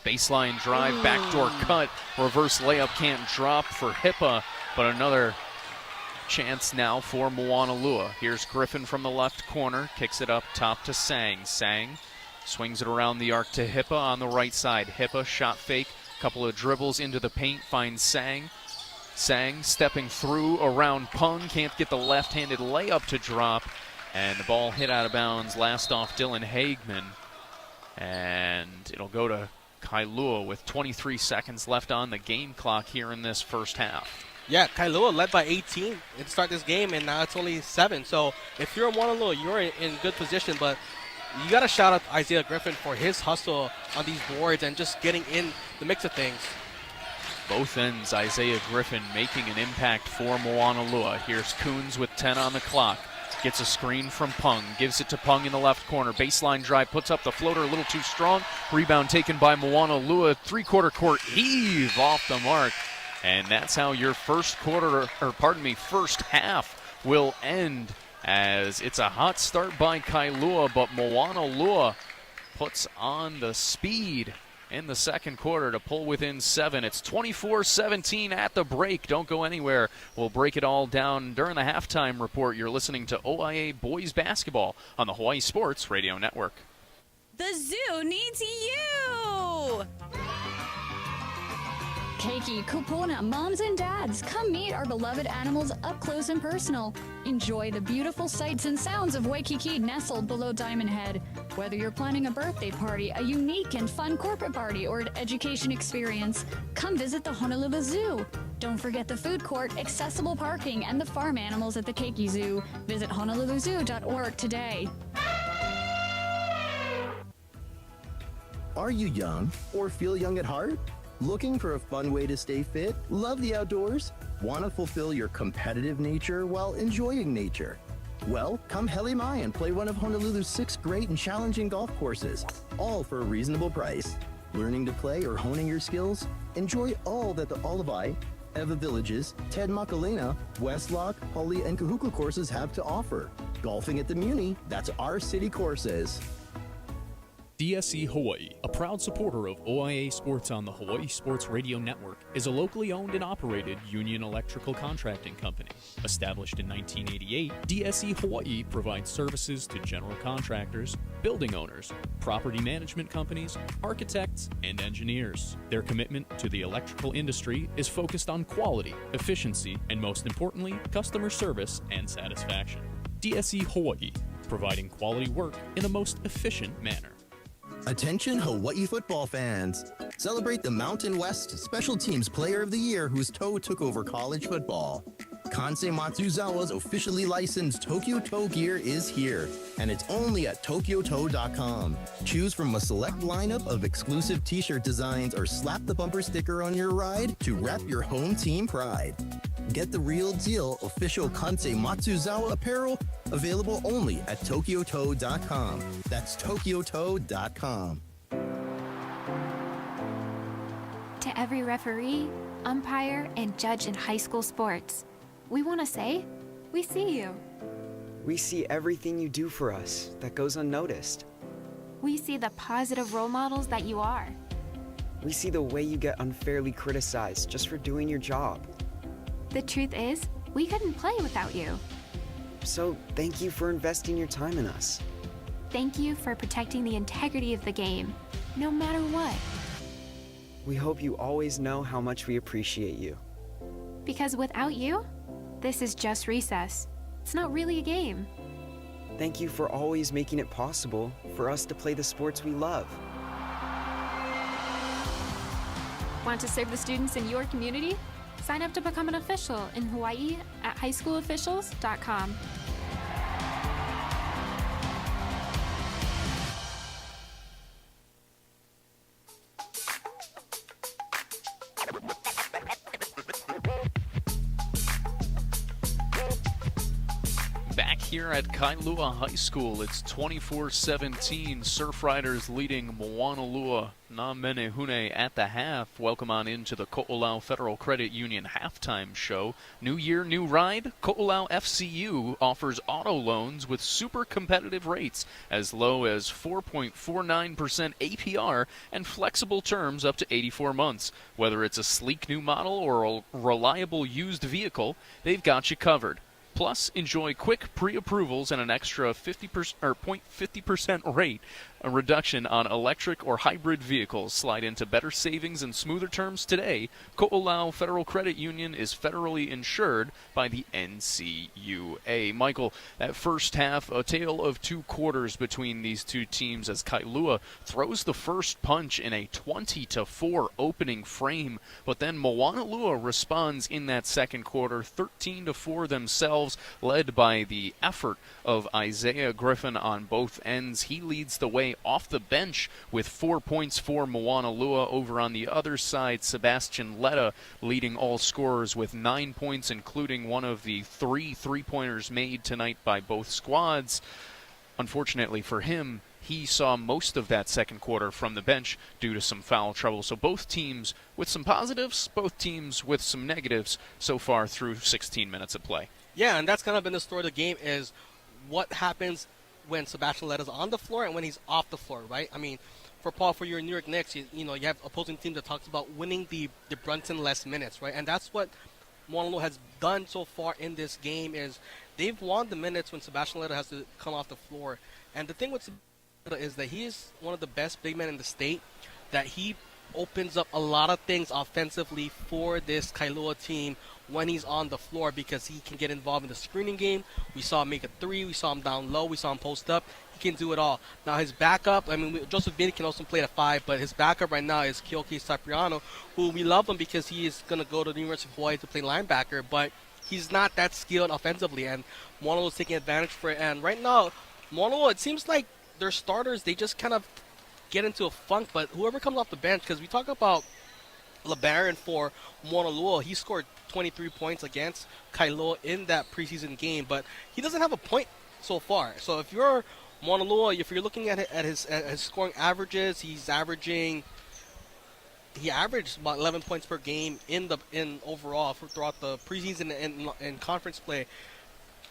Baseline drive, backdoor cut, reverse layup can't drop for Hippa, but another chance now for Moanalua. Here's Griffin from the left corner, kicks it up top to Sang. Sang swings it around the arc to Hippa on the right side. Hippa shot fake, couple of dribbles into the paint, finds Sang. Sang stepping through around Pung, can't get the left-handed layup to drop, and the ball hit out of bounds, last off Dylan Hagman, and it'll go to Kailua with 23 seconds left on the game clock here in this first half.
Yeah, Kailua led by 18 to start this game, and now it's only 7. So if you're a Moanalua, you're in good position, but you got to shout out Isaiah Griffin for his hustle on these boards and just getting in the mix of things.
Both ends, Isaiah Griffin making an impact for Moanalua. Here's Coons with 10 on the clock. Gets a screen from Pung, gives it to Pung in the left corner. Baseline drive, puts up the floater a little too strong. Rebound taken by Moanalua. Three-quarter court heave off the mark. And that's how your first half will end, as it's a hot start by Kailua, but Moanalua puts on the speed in the second quarter to pull within 7. It's 24-17 at the break. Don't go anywhere. We'll break it all down during the halftime report. You're listening to OIA Boys Basketball on the Hawaii Sports Radio Network.
The zoo needs you!
Keiki, Kupuna, moms and dads, come meet our beloved animals up close and personal. Enjoy the beautiful sights and sounds of Waikiki nestled below Diamond Head. Whether you're planning a birthday party, a unique and fun corporate party, or an education experience, come visit the Honolulu Zoo. Don't forget the food court, accessible parking, and the farm animals at the Keiki Zoo. Visit honoluluzoo.org today.
Are you young or feel young at heart? Looking for a fun way to stay fit? Love the outdoors? Want to fulfill your competitive nature while enjoying nature? Well, come Heli Mai and play one of Honolulu's 6 great and challenging golf courses, all for a reasonable price. Learning to play or honing your skills? Enjoy all that the Olivai, Eva Villages, Ted Makalena, Westlock, Huli, and Kahuku courses have to offer. Golfing at the Muni, that's our city courses.
DSE Hawaii, a proud supporter of OIA Sports on the Hawaii Sports Radio Network, is a locally owned and operated union electrical contracting company. Established in 1988, DSE Hawaii provides services to general contractors, building owners, property management companies, architects, and engineers. Their commitment to the electrical industry is focused on quality, efficiency, and most importantly, customer service and satisfaction. DSE Hawaii, providing quality work in the most efficient manner.
Attention Hawaii football fans! Celebrate the Mountain West Special Teams Player of the Year whose toe took over college football. Kansei Matsuzawa's officially licensed Tokyo Toe gear is here, and it's only at tokyotoe.com. Choose from a select lineup of exclusive t-shirt designs or slap the bumper sticker on your ride to rep your home team pride. Get the real deal official Kansei Matsuzawa apparel, available only at tokyotoe.com. That's tokyotoe.com.
To every referee, umpire, and judge in high school sports, we want to say, we see you.
We see everything you do for us that goes unnoticed.
We see the positive role models that you are.
We see the way you get unfairly criticized just for doing your job.
The truth is, we couldn't play without you.
So thank you for investing your time in us.
Thank you for protecting the integrity of the game, no matter what.
We hope you always know how much we appreciate you.
Because without you, this is just recess. It's not really a game.
Thank you for always making it possible for us to play the sports we love.
Want to serve the students in your community? Sign up to become an official in Hawaii at highschoolofficials.com.
Back here at Kailua High School. It's 24-17. Surfriders leading Moanalua Na Menehune at the half. Welcome on into the Ko'olau Federal Credit Union halftime show. New year, new ride. Ko'olau FCU offers auto loans with super competitive rates as low as 4.49% APR and flexible terms up to 84 months. Whether it's a sleek new model or a reliable used vehicle, they've got you covered. Plus, enjoy quick pre-approvals and an extra 0.50% rate. A reduction on electric or hybrid vehicles. Slide into better savings and smoother terms today. Ko'olau Federal Credit Union is federally insured by the NCUA. Michael, that first half, a tale of two quarters between these two teams as Kailua throws the first punch in a 20-4 opening frame, but then Moanalua responds in that second quarter, 13-4 themselves, led by the effort of Isaiah Griffin on both ends. He leads the way off the bench with 4 points for Moanalua. Over on the other side, Sebastian Letta leading all scorers with 9 points, including one of the 3 3-pointers made tonight by both squads. Unfortunately for him, he saw most of that second quarter from the bench due to some foul trouble. So both teams with some positives, both teams with some negatives so far through 16 minutes of play.
Yeah, and that's kind of been the story of the game, is what happens when Sebastian Letta's on the floor and when he's off the floor, right? I mean, for your New York Knicks, you have opposing team that talks about winning the Brunson less minutes, right? And that's what Moanalua has done so far in this game, is they've won the minutes when Sebastian Letta has to come off the floor. And the thing with Sebastian Letta is that he is one of the best big men in the state, that he opens up a lot of things offensively for this Kailua team when he's on the floor, because he can get involved in the screening game. We saw him make a three. We saw him down low. We saw him post up. He can do it all. Now his backup, Joseph Vinny can also play at 5, but his backup right now is Kyoki Cipriano, who we love him because he is going to go to the University of Hawaii to play linebacker, but he's not that skilled offensively, and Moanalua is taking advantage for it. And right now, Moanalua, it seems like their starters, they just kind of get into a funk, but whoever comes off the bench, because we talk about LeBaron for Moanalua, he scored 23 points against Kailua in that preseason game, but he doesn't have a point so far. So if you're Moanalua, if you're looking at his scoring averages, he averaged about 11 points per game in overall throughout the preseason and conference play.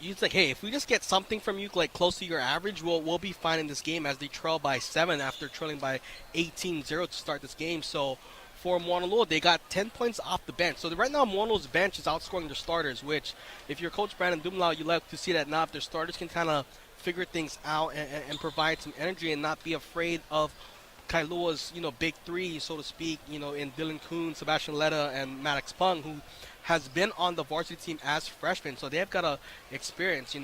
It's like, hey, if we just get something from you like close to your average, we'll be fine in this game, as they trail by 7 after trailing by 18-0 to start this game. So for Moanalua, they got 10 points off the bench. So right now, Moanalua's bench is outscoring their starters, which if you're Coach Brandon Dumlau, you like to see that now. If their starters can kind of figure things out and provide some energy and not be afraid of Kailua's, big three, so to speak, in Dylan Kuhn, Sebastian Letta, and Maddox Pung, who has been on the varsity team as freshmen. So they've got experience,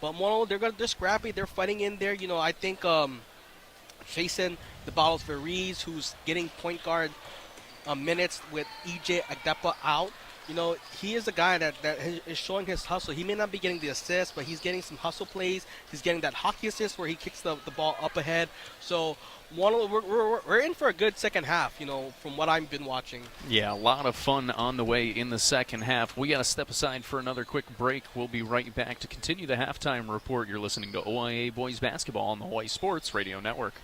But Moanalua, they're scrappy. They're fighting in there. I think Jason DeBalos Veriz, who's getting point guard minutes with EJ Agdepa out. He is a guy that is showing his hustle. He may not be getting the assist, but he's getting some hustle plays. He's getting that hockey assist where he kicks the ball up ahead. So we're in for a good second half, from what I've been watching.
Yeah, a lot of fun on the way in the second half. We got to step aside for another quick break. We'll be right back to continue the halftime report. You're listening to OIA Boys Basketball on the Hawaii Sports Radio Network.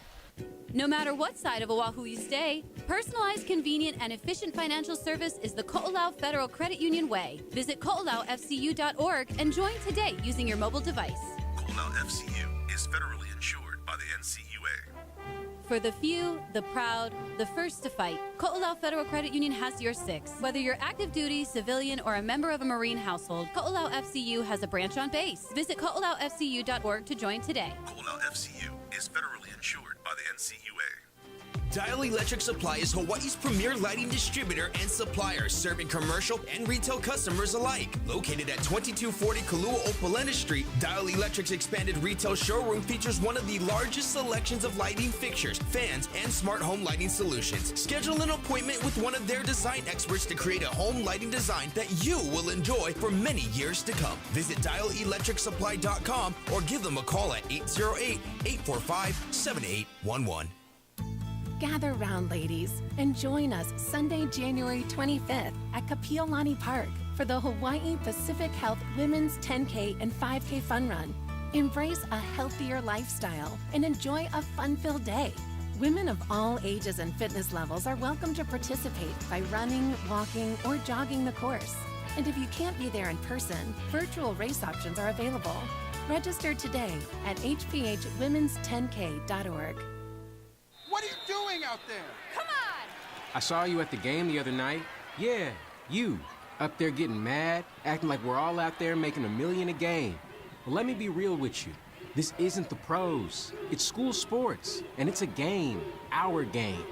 No matter what side of Oahu you stay, personalized, convenient, and efficient financial service is the Ko'olau Federal Credit Union way. Visit ko'olaufcu.org and join today using your mobile device.
Ko'olau FCU is federally insured by the NCUA.
For the few, the proud, the first to fight, Ko'olau Federal Credit Union has your 6. Whether you're active duty, civilian, or a member of a Marine household, Ko'olau FCU has a branch on base. Visit ko'olaufcu.org to join today.
Ko'olau FCU is federally insured by the NCUA.
Dial Electric Supply is Hawaii's premier lighting distributor and supplier, serving commercial and retail customers alike. Located at 2240 Kailua Opalena Street, Dial Electric's expanded retail showroom features one of the largest selections of lighting fixtures, fans, and smart home lighting solutions. Schedule an appointment with one of their design experts to create a home lighting design that you will enjoy for many years to come. Visit dialelectricsupply.com or give them a call at 808-845-7811.
Gather round, ladies, and join us Sunday, January 25th at Kapiolani Park for the Hawaii Pacific Health Women's 10K and 5K Fun Run. Embrace a healthier lifestyle and enjoy a fun-filled day. Women of all ages and fitness levels are welcome to participate by running, walking, or jogging the course. And if you can't be there in person, virtual race options are available. Register today at hphwomen's10k.org.
What are you doing out there?
Come on!
I saw you at the game the other night. Yeah, you. Up there getting mad, acting like we're all out there making $1 million a game. Well, let me be real with you. This isn't the pros. It's school sports, and it's a game, our game.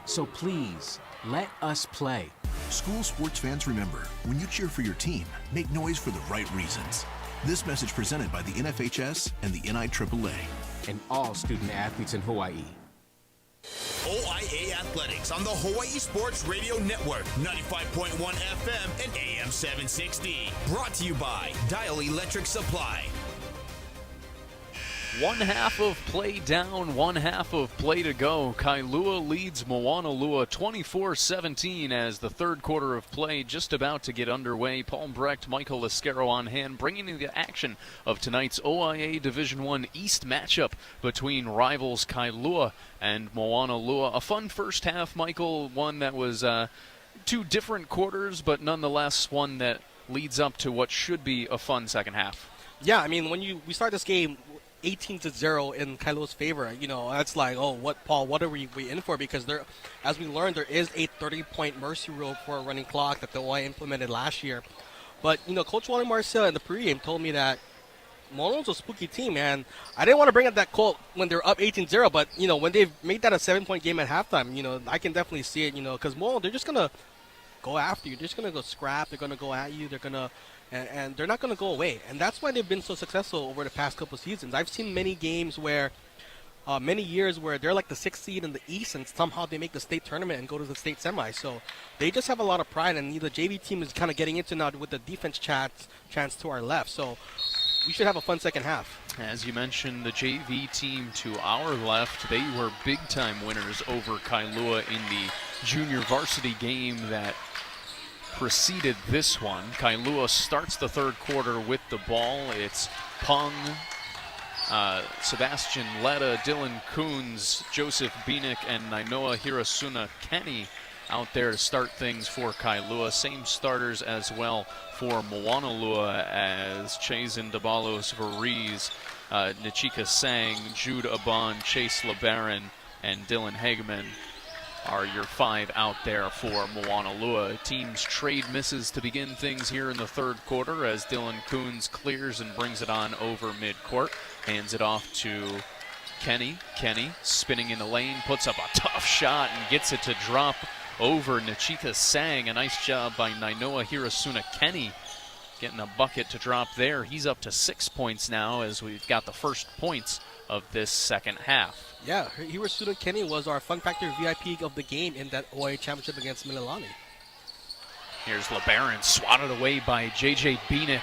So please, let us play.
School sports fans, remember, when you cheer for your team, make noise for the right reasons. This message presented by the NFHS and the NIAAA.
And all student athletes in Hawaii.
OIA Athletics on the Hawaii Sports Radio Network, 95.1 FM and AM 760. Brought to you by Dial Electric Supply.
One half of play down, one half of play to go. Kailua leads Moanalua 24-17 as the third quarter of play just about to get underway. Paul Brecht, Michael Lascaro on hand, bringing you the action of tonight's OIA Division I East matchup between rivals Kailua and Moanalua. A fun first half, Michael, one that was two different quarters, but nonetheless one that leads up to what should be a fun second half.
Yeah, I mean, when we start this game 18-0 in Kailua's favor, that's like, oh, what are we in for? Because there, as we learned, there is a 30-point mercy rule for a running clock that the OIA implemented last year. But, Coach Wally Marcel in the pregame told me that Moano's a spooky team, and I didn't want to bring up that quote when they're up 18-0, but, when they've made that a 7-point game at halftime, I can definitely see it, because Moano, they're just going to go after you. They're just going to go scrap. They're going to go at you. They're going to And they're not going to go away. And that's why they've been so successful over the past couple of seasons. I've seen many games where, many years where they're like the 6th seed in the East and somehow they make the state tournament and go to the state semi. So they just have a lot of pride. And the JV team is kind of getting into now with the defense chance to our left. So we should have a fun second half.
As you mentioned, the JV team to our left, they were big-time winners over Kailua in the junior varsity game that preceded this one. Kailua starts the third quarter with the ball. It's Pung, Sebastian Letta, Dylan Coons, Joseph Bienick, and Nainoa Hirasuna Kenny out there to start things for Kailua. Same starters as well for Moanalua as Chazen Dabalos Veriz, Nichika Sang, Jude Aban, Chase LeBaron, and Dylan Hageman are your 5 out there for Moanalua. Teams trade misses to begin things here in the third quarter as Dylan Coons clears and brings it on over midcourt. Hands it off to Kenny. Kenny spinning in the lane, puts up a tough shot and gets it to drop over Nichika Sang. A nice job by Nainoa Hirasuna Kenny getting a bucket to drop there. He's up to 6 points now as we've got the first points of this second half.
Yeah, Hirasuna Kenny was our Fun Factor VIP of the game in that OIA championship against Mililani.
Here's LeBaron, swatted away by J.J. Bienick.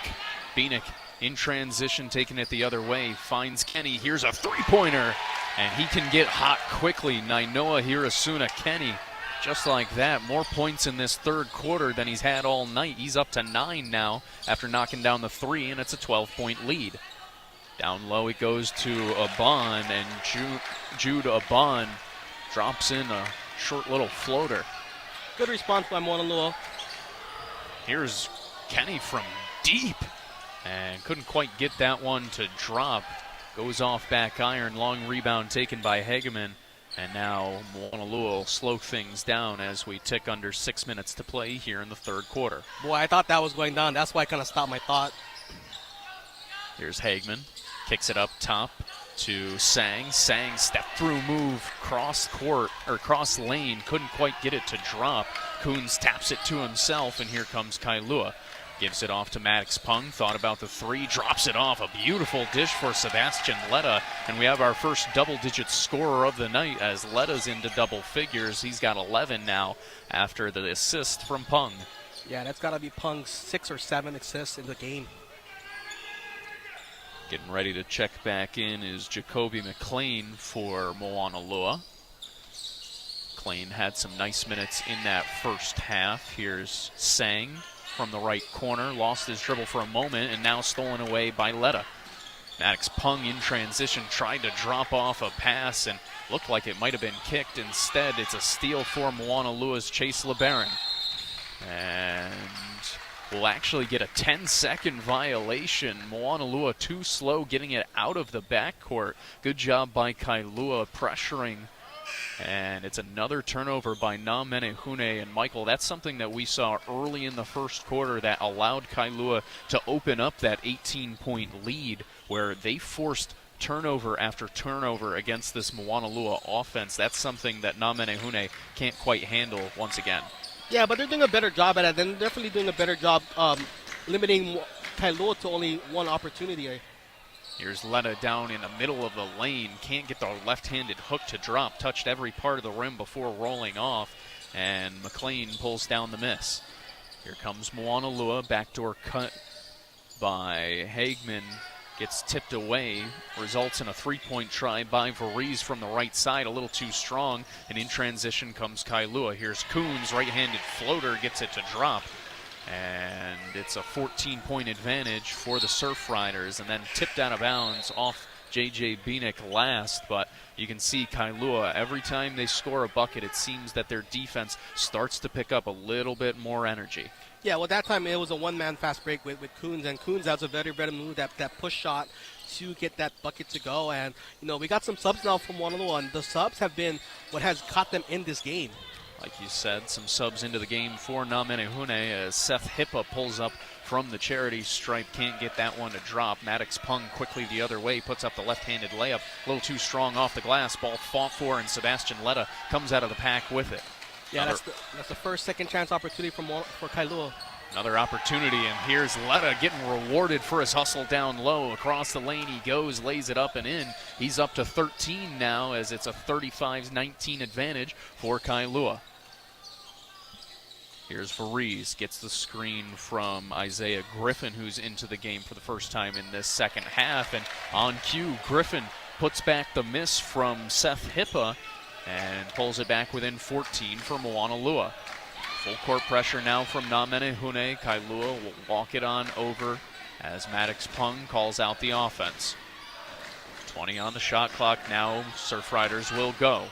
Bienick in transition, taking it the other way, finds Kenny. Here's a three-pointer, and he can get hot quickly. Nainoa Hirasuna Kenny, just like that. More points in this third quarter than he's had all night. He's up to 9 now after knocking down the 3, and it's a 12-point lead. Down low it goes to Aban, and Jude Aban drops in a short little floater.
Good response by Moanalua.
Here's Kenny from deep, and couldn't quite get that one to drop. Goes off back iron, long rebound taken by Hageman, and now Moanalua will slow things down as we tick under 6 minutes to play here in the third quarter.
Boy, I thought that was going down. That's why I kind of stopped my thought.
Here's Hageman. Kicks it up top to Sang. Sang step-through move, cross court, or cross lane. Couldn't quite get it to drop. Coons taps it to himself, and here comes Kailua. Gives it off to Maddox Pung. Thought about the 3, drops it off. A beautiful dish for Sebastian Letta. And we have our first double-digit scorer of the night as Letta's into double figures. He's got 11 now after the assist from Pung.
Yeah, that's got to be Pung's 6 or 7 assists in the game.
Getting ready to check back in is Jacoby McLean for Moanalua. McLean had some nice minutes in that first half. Here's Sang from the right corner. Lost his dribble for a moment and now stolen away by Letta. Maddox Pung in transition tried to drop off a pass and looked like it might have been kicked. Instead, it's a steal for Moanalua's Chase LeBaron. And we'll actually get a 10-second violation. Moanalua too slow getting it out of the backcourt. Good job by Kailua pressuring. And it's another turnover by Na Menehune. And Michael, that's something that we saw early in the first quarter that allowed Kailua to open up that 18-point lead, where they forced turnover after turnover against this Moanalua offense. That's something that Na Menehune can't quite handle once again.
Yeah, but they're doing a better job at it. They're definitely doing a better job limiting Kailua to only one opportunity.
Here's Letta down in the middle of the lane. Can't get the left-handed hook to drop. Touched every part of the rim before rolling off. And McLean pulls down the miss. Here comes Moanalua. Backdoor cut by Hagman. Gets tipped away. Results in a three-point try by Varize from the right side. A little too strong. And in transition comes Kailua. Here's Coons. Right-handed floater. Gets it to drop. And it's a 14-point advantage for the Surfriders, and then tipped out of bounds off J.J. Bieniek last. But you can see Kailua, every time they score a bucket, it seems that their defense starts to pick up a little bit more energy.
Yeah, well, that time it was a one-man fast break with Coons, and Coons has a very better move, that push shot to get that bucket to go. And, you know, we got some subs now from Moanalua, and the subs have been what has caught them in this game.
Like you said, some subs into the game for Na Menehune as Seth Hippa pulls up from the charity stripe. Can't get that one to drop. Maddox Pung quickly the other way, puts up the left-handed layup. A little too strong off the glass. Ball fought for, and Sebastian Letta comes out of the pack with it.
Yeah, that's the first second chance opportunity for Kailua.
Another opportunity, and here's Letta getting rewarded for his hustle down low. Across the lane he goes, lays it up and in. He's up to 13 now as it's a 35-19 advantage for Kailua. Here's Varize, gets the screen from Isaiah Griffin, who's into the game for the first time in this second half. And on cue, Griffin puts back the miss from Seth Hippa and pulls it back within 14 for Moanalua. Full court pressure now from Na Menehune. Kailua will walk it on over as Maddox Pung calls out the offense. 20 on the shot clock now. Surfriders will go.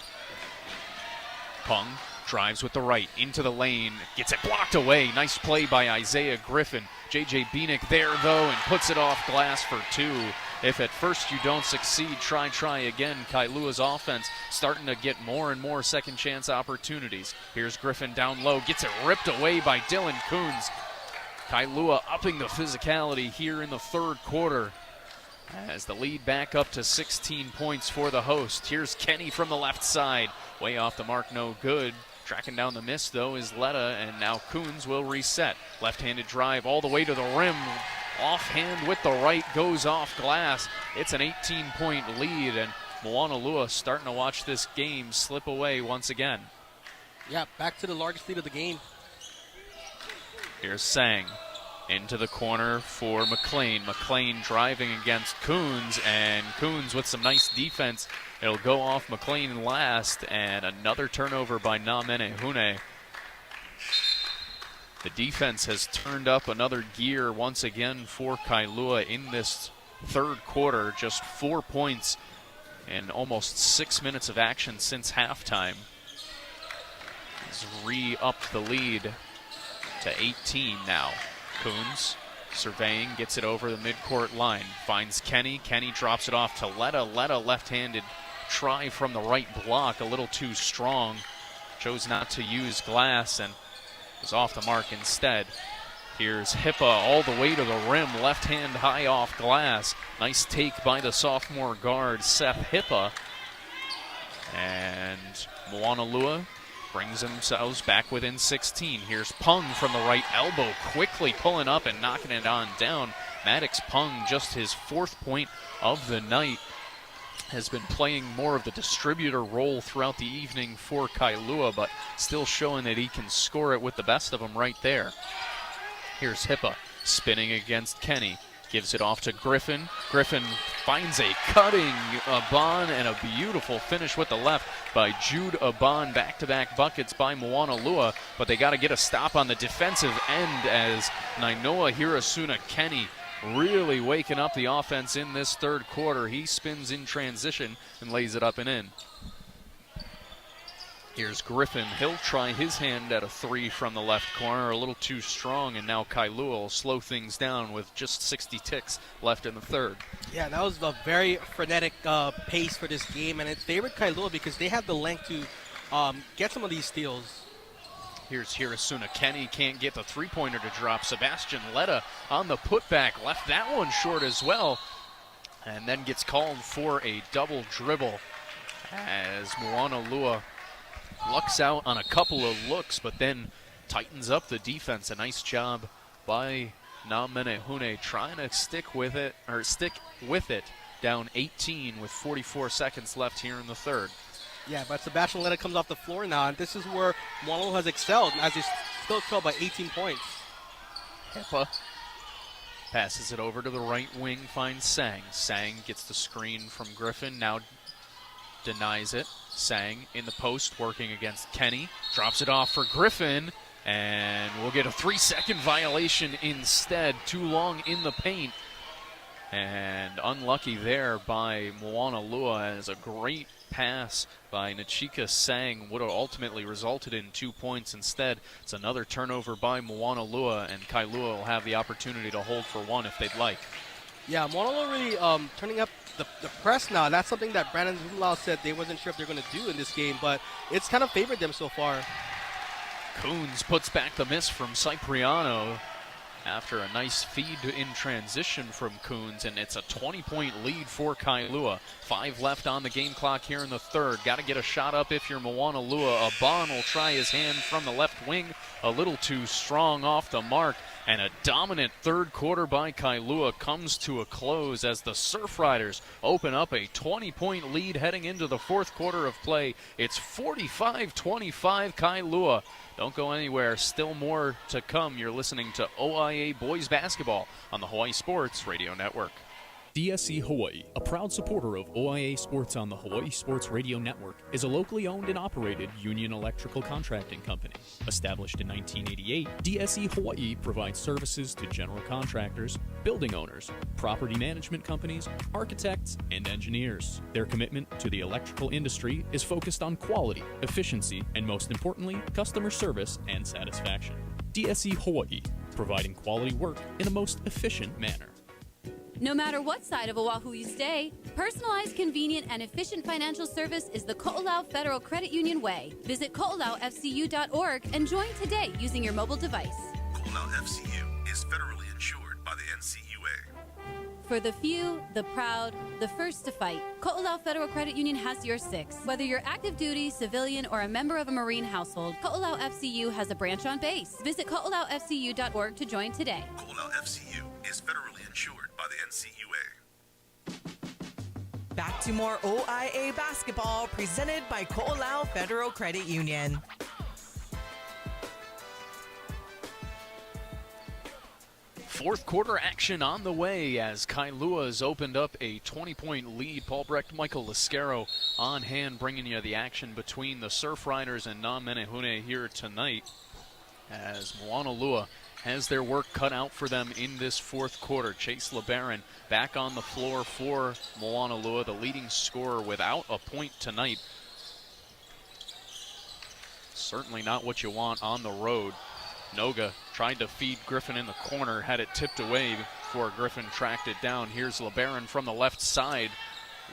Pung drives with the right into the lane, gets it blocked away. Nice play by Isaiah Griffin. J.J. Bieniek there, though, and puts it off glass for two. If at first you don't succeed, try again. Kailua's offense starting to get more and more second chance opportunities. Here's Griffin down low, gets it ripped away by Dylan Coons. Kailua upping the physicality here in the third quarter as the lead back up to 16 points for the host. Here's Kenny from the left side. Way off the mark, no good. Tracking down the miss, though, is Letta, and now Coons will reset. Left-handed drive all the way to the rim. Offhand with the right, goes off glass. It's an 18-point lead, and Moanalua starting to watch this game slip away once again.
Yeah, back to the largest lead of the game.
Here's Sang. Into the corner for McLean. McLean driving against Coons, and Coons with some nice defense. It'll go off McLean last, and another turnover by Na Menehune. The defense has turned up another gear once again for Kailua in this third quarter. Just 4 points in almost 6 minutes of action since halftime. He's re-upped the lead to 18 now. Coons surveying, gets it over the midcourt line, finds Kenny. Kenny drops it off to Letta. Letta left-handed try from the right block, a little too strong. Chose not to use glass and was off the mark instead. Here's Hippa all the way to the rim, left hand high off glass. Nice take by the sophomore guard, Seth Hippa. And Moanalua brings themselves back within 16. Here's Pung from the right elbow, quickly pulling up and knocking it on down. Maddox Pung, just his 4th point of the night, has been playing more of the distributor role throughout the evening for Kailua, but still showing that he can score it with the best of them right there. Here's Hippa spinning against Kenny. Gives it off to Griffin. Griffin finds a cutting Aban and a beautiful finish with the left by Jude Aban. Back-to-back buckets by Moanalua, but they got to get a stop on the defensive end as Nainoa Hirasuna Kenny really waking up the offense in this third quarter. He spins in transition and lays it up and in. Here's Griffin. He'll try his hand at a three from the left corner, a little too strong, and now Kailua will slow things down with just 60 ticks left in the third.
Yeah, that was a very frenetic pace for this game, and it favored Kailua because they have the length to get some of these steals.
Here's Hirasuna. Kenny can't get the three-pointer to drop. Sebastian Letta on the putback, left that one short as well, and then gets called for a double dribble as Moanalua lucks out on a couple of looks, but then tightens up the defense. A nice job by Na Menehune trying to stick with it, down 18 with 44 seconds left here in the third.
Yeah, but Sebastian Letta comes off the floor now, and this is where Moanalua has excelled as he's still trailed by 18 points.
Hepa passes it over to the right wing, finds Sang. Sang gets the screen from Griffin, now denies it. Sang in the post, working against Kenny. Drops it off for Griffin, and we'll get a 3-second violation instead. Too long in the paint. And unlucky there by Moanalua, as a great pass by Nachika Sang would have ultimately resulted in 2 points. Instead, it's another turnover by Moanalua, and Kailua will have the opportunity to hold for one if they'd like.
Yeah, Moanalua really turning up the press now. That's something that Brandon Zumlau said they wasn't sure if they're going to do in this game, but it's kind of favored them so far.
Coons puts back the miss from Cipriano after a nice feed in transition from Coons, and it's a 20-point lead for Kailua. 5 left on the game clock here in the third. Got to get a shot up if you're Moanalua. Abon will try his hand from the left wing, a little too strong off the mark, and a dominant third quarter by Kailua comes to a close as the Surfriders open up a 20-point lead heading into the fourth quarter of play. It's 45-25 Kailua. Don't go anywhere. Still more to come. You're listening to OIA Boys Basketball on the Hawaii Sports Radio Network.
DSC Hawaii, a proud supporter of OIA sports on the Hawaii Sports Radio Network, is a locally owned and operated union electrical contracting company. Established in 1988, DSC Hawaii provides services to general contractors, building owners, property management companies, architects, and engineers. Their commitment to the electrical industry is focused on quality, efficiency, and most importantly, customer service and satisfaction. DSC Hawaii, providing quality work in the most efficient manner.
No matter what side of Oahu you stay, personalized, convenient, and efficient financial service is the Ko'olau Federal Credit Union way. Visit ko'olaufcu.org and join today using your mobile device.
Ko'olau FCU is federally insured by the NCUA.
For the few, the proud, the first to fight, Ko'olau Federal Credit Union has your six. Whether you're active duty, civilian, or a member of a Marine household, Ko'olau FCU has a branch on base. Visit ko'olaufcu.org to join today.
Ko'olau FCU is federally insured by the NCUA.
Back to more OIA basketball presented by Ko'olau Federal Credit Union.
Fourth quarter action on the way as Kailua has opened up a 20-point lead. Paul Brecht, Michael Lascaro on hand, bringing you the action between the Surfriders and Na Menehune here tonight as Moanalua has their work cut out for them in this fourth quarter. Chase LeBaron back on the floor for Moanalua, the leading scorer without a point tonight. Certainly not what you want on the road. Noga tried to feed Griffin in the corner, had it tipped away before Griffin tracked it down. Here's LeBaron from the left side,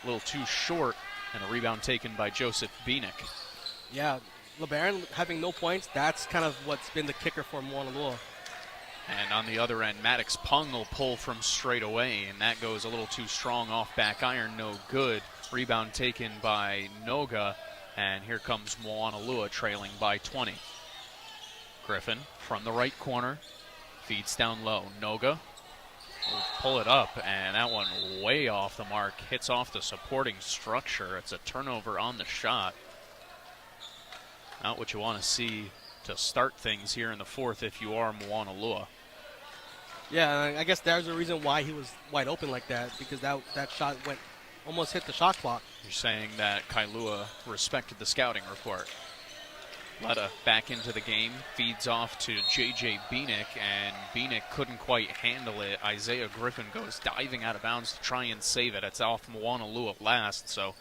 a little too short, and a rebound taken by Joseph Bieniek.
Yeah, LeBaron having no points, that's kind of what's been the kicker for Moanalua.
And on the other end, Maddox Pung will pull from straight away, and that goes a little too strong off back iron, no good. Rebound taken by Noga, and here comes Moanalua trailing by 20. Griffin from the right corner, feeds down low. Noga will pull it up, and that one way off the mark, hits off the supporting structure. It's a turnover on the shot. Not what you want to see to start things here in the fourth if you are Moanalua.
Yeah, I guess there's a reason why he was wide open like that, because that shot almost hit the shot clock.
You're saying that Kailua respected the scouting report. Letta back into the game, feeds off to J.J. Beanick, and Beanick couldn't quite handle it. Isaiah Griffin goes diving out of bounds to try and save it. It's off Moanalua last, so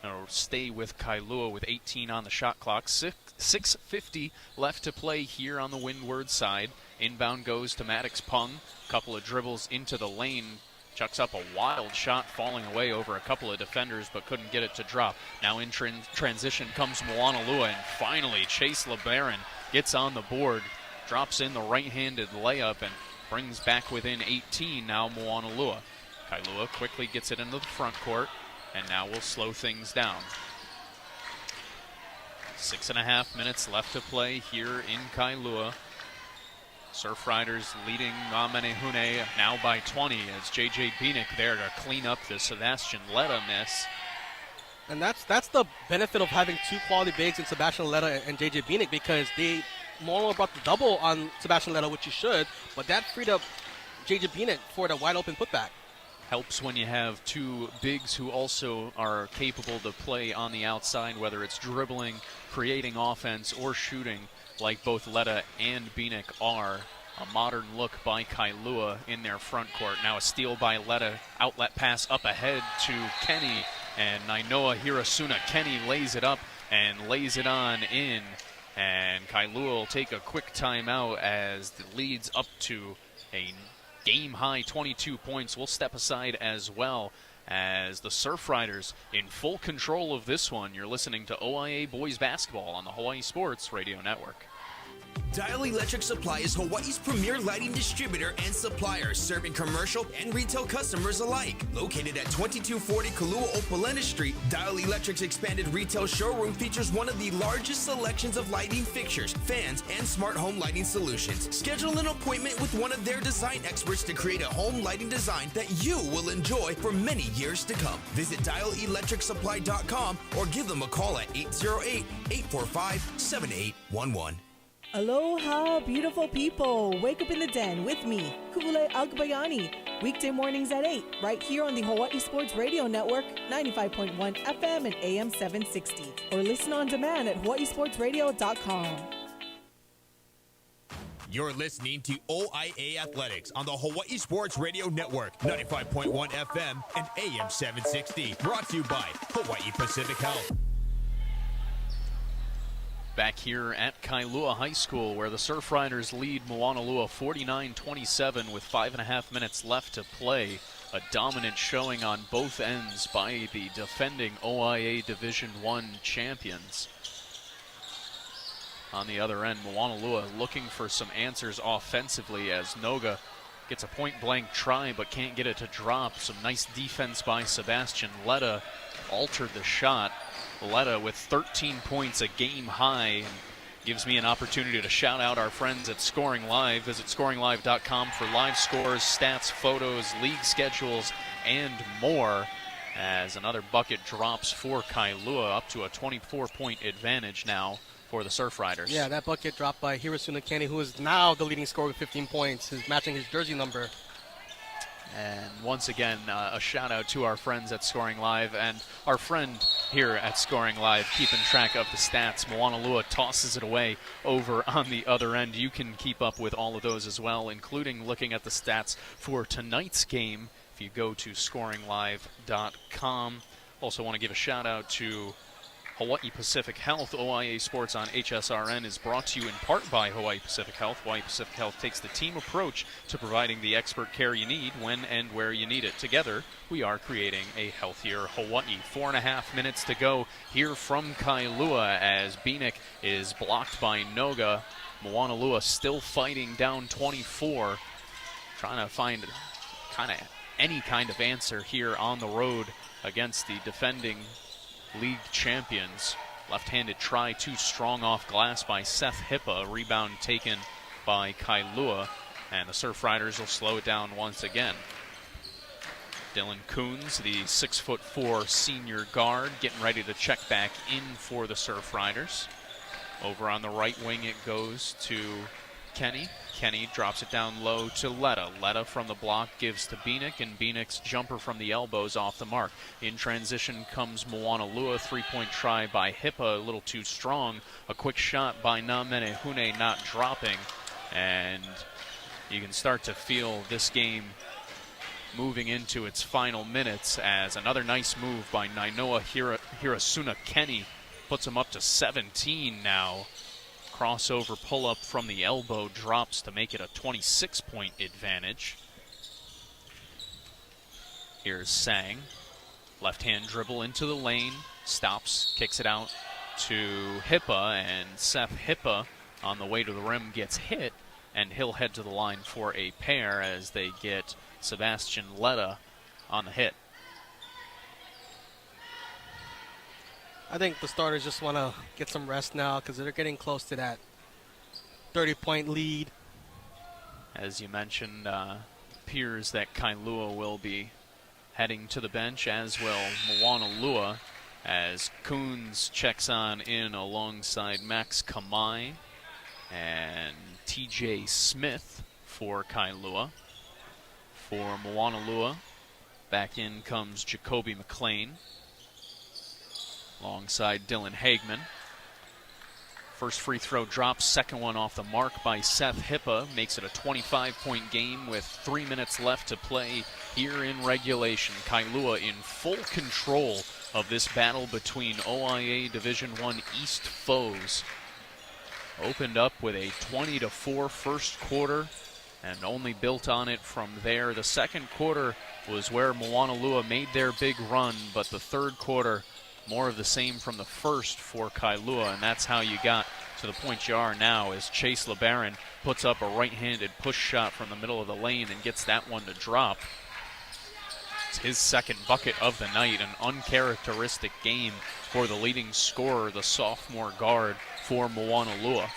it'll stay with Kailua with 18 on the shot clock. 6:50 left to play here on the windward side. Inbound goes to Maddox Pung. Couple of dribbles into the lane. Chucks up a wild shot, falling away over a couple of defenders, but couldn't get it to drop. Now in transition comes Moanalua, and finally Chase LeBaron gets on the board, drops in the right-handed layup, and brings back within 18 now Moanalua. Kailua quickly gets it into the front court, and now we'll slow things down. 6.5 minutes left to play here in Kailua. Surfriders leading Na Menehune now by 20 as J.J. Beanick there to clean up the Sebastian Letta miss.
And that's the benefit of having two quality bigs in Sebastian Letta and J.J. Beanick, because Moanalua brought the double on Sebastian Letta, which you should, but that freed up J.J. Beanick for the wide open putback.
Helps when you have two bigs who also are capable to play on the outside, whether it's dribbling, creating offense, or shooting, like both Letta and Beanick are. A modern look by Kailua in their front court. Now a steal by Letta, outlet pass up ahead to Kenny, and Nainoa Hirasuna. Kenny lays it up and lays it on in, and Kailua will take a quick timeout as the lead's up to a game-high 22 points. We'll step aside as well as the Surfriders in full control of this one. You're listening to OIA Boys Basketball on the Hawaii Sports Radio Network.
Dial Electric Supply is Hawaii's premier lighting distributor and supplier, serving commercial and retail customers alike. Located at 2240 Kailua Opalena Street, Dial Electric's expanded retail showroom features one of the largest selections of lighting fixtures, fans, and smart home lighting solutions. Schedule an appointment with one of their design experts to create a home lighting design that you will enjoy for many years to come. Visit dialelectricsupply.com or give them a call at 808-845-7811.
Aloha, beautiful people. Wake up in the den with me, Ku'ule Agbayani. Weekday mornings at 8, right here on the Hawaii Sports Radio Network, 95.1 FM and AM 760. Or listen on demand at hawaiisportsradio.com.
You're listening to OIA Athletics on the Hawaii Sports Radio Network, 95.1 FM and AM 760. Brought to you by Hawaii Pacific Health.
Back here at Kailua High School, where the Surfriders lead Moanalua 49-27 with 5.5 minutes left to play. A dominant showing on both ends by the defending OIA Division I champions. On the other end, Moanalua looking for some answers offensively as Noga gets a point-blank try but can't get it to drop. Some nice defense by Sebastian Letta altered the shot. Letta with 13 points, a game high, and gives me an opportunity to shout out our friends at Scoring Live. Visit scoringlive.com for live scores, stats, photos, league schedules, and more. As another bucket drops for Kailua, up to a 24-point advantage now for the Surfriders.
Yeah, that bucket dropped by Hirasuna Kenny, who is now the leading scorer with 15 points, is matching his jersey number.
And once again, a shout out to our friends at Scoring Live and our friend here at Scoring Live keeping track of the stats. Moanalua tosses it away over on the other end. You can keep up with all of those as well, including looking at the stats for tonight's game if you go to scoringlive.com. Also want to give a shout out to Hawaii Pacific Health. OIA Sports on HSRN is brought to you in part by Hawaii Pacific Health. Hawaii Pacific Health takes the team approach to providing the expert care you need when and where you need it. Together, we are creating a healthier Hawaii. 4.5 minutes to go here from Kailua as Beanick is blocked by Noga. Moanalua still fighting down 24, trying to find any kind of answer here on the road against the defending league champions. Left-handed try, too strong off glass by Seth Hippa. Rebound taken by Kailua, and the Surfriders will slow it down once again. Dylan Coons, the 6'4" senior guard, getting ready to check back in for the Surfriders. Over on the right wing it goes to Kenny. Kenny drops it down low to Letta. Letta from the block gives to Beanick, and Beanick's jumper from the elbows off the mark. In transition comes Moanalua. Three-point try by Hippa, a little too strong. A quick shot by Na Menehune, not dropping. And you can start to feel this game moving into its final minutes as another nice move by Nainoa Hirasuna Kenny puts him up to 17 now. Crossover pull-up from the elbow drops to make it a 26-point advantage. Here's Sang. Left-hand dribble into the lane. Stops, kicks it out to Hippa, and Seth Hippa on the way to the rim gets hit, and he'll head to the line for a pair as they get Sebastian Letta on the hit.
I think the starters just want to get some rest now because they're getting close to that 30-point lead.
As you mentioned, appears that Kailua will be heading to the bench, as will Moanalua, as Coons checks on in alongside Max Kamai and TJ Smith for Kailua. For Moanalua, back in comes Jacoby McLean alongside Dylan Hagman. First free throw drops, second one off the mark by Seth Hippa. Makes it a 25-point game with 3 minutes left to play here in regulation. Kailua in full control of this battle between OIA Division I East foes. Opened up with a 20-4 first quarter and only built on it from there. The second quarter was where Moanalua made their big run, but the third quarter, more of the same from the first for Kailua, and that's how you got to the point you are now as Chase LeBaron puts up a right-handed push shot from the middle of the lane and gets that one to drop. It's his second bucket of the night, an uncharacteristic game for the leading scorer, the sophomore guard for Moanalua.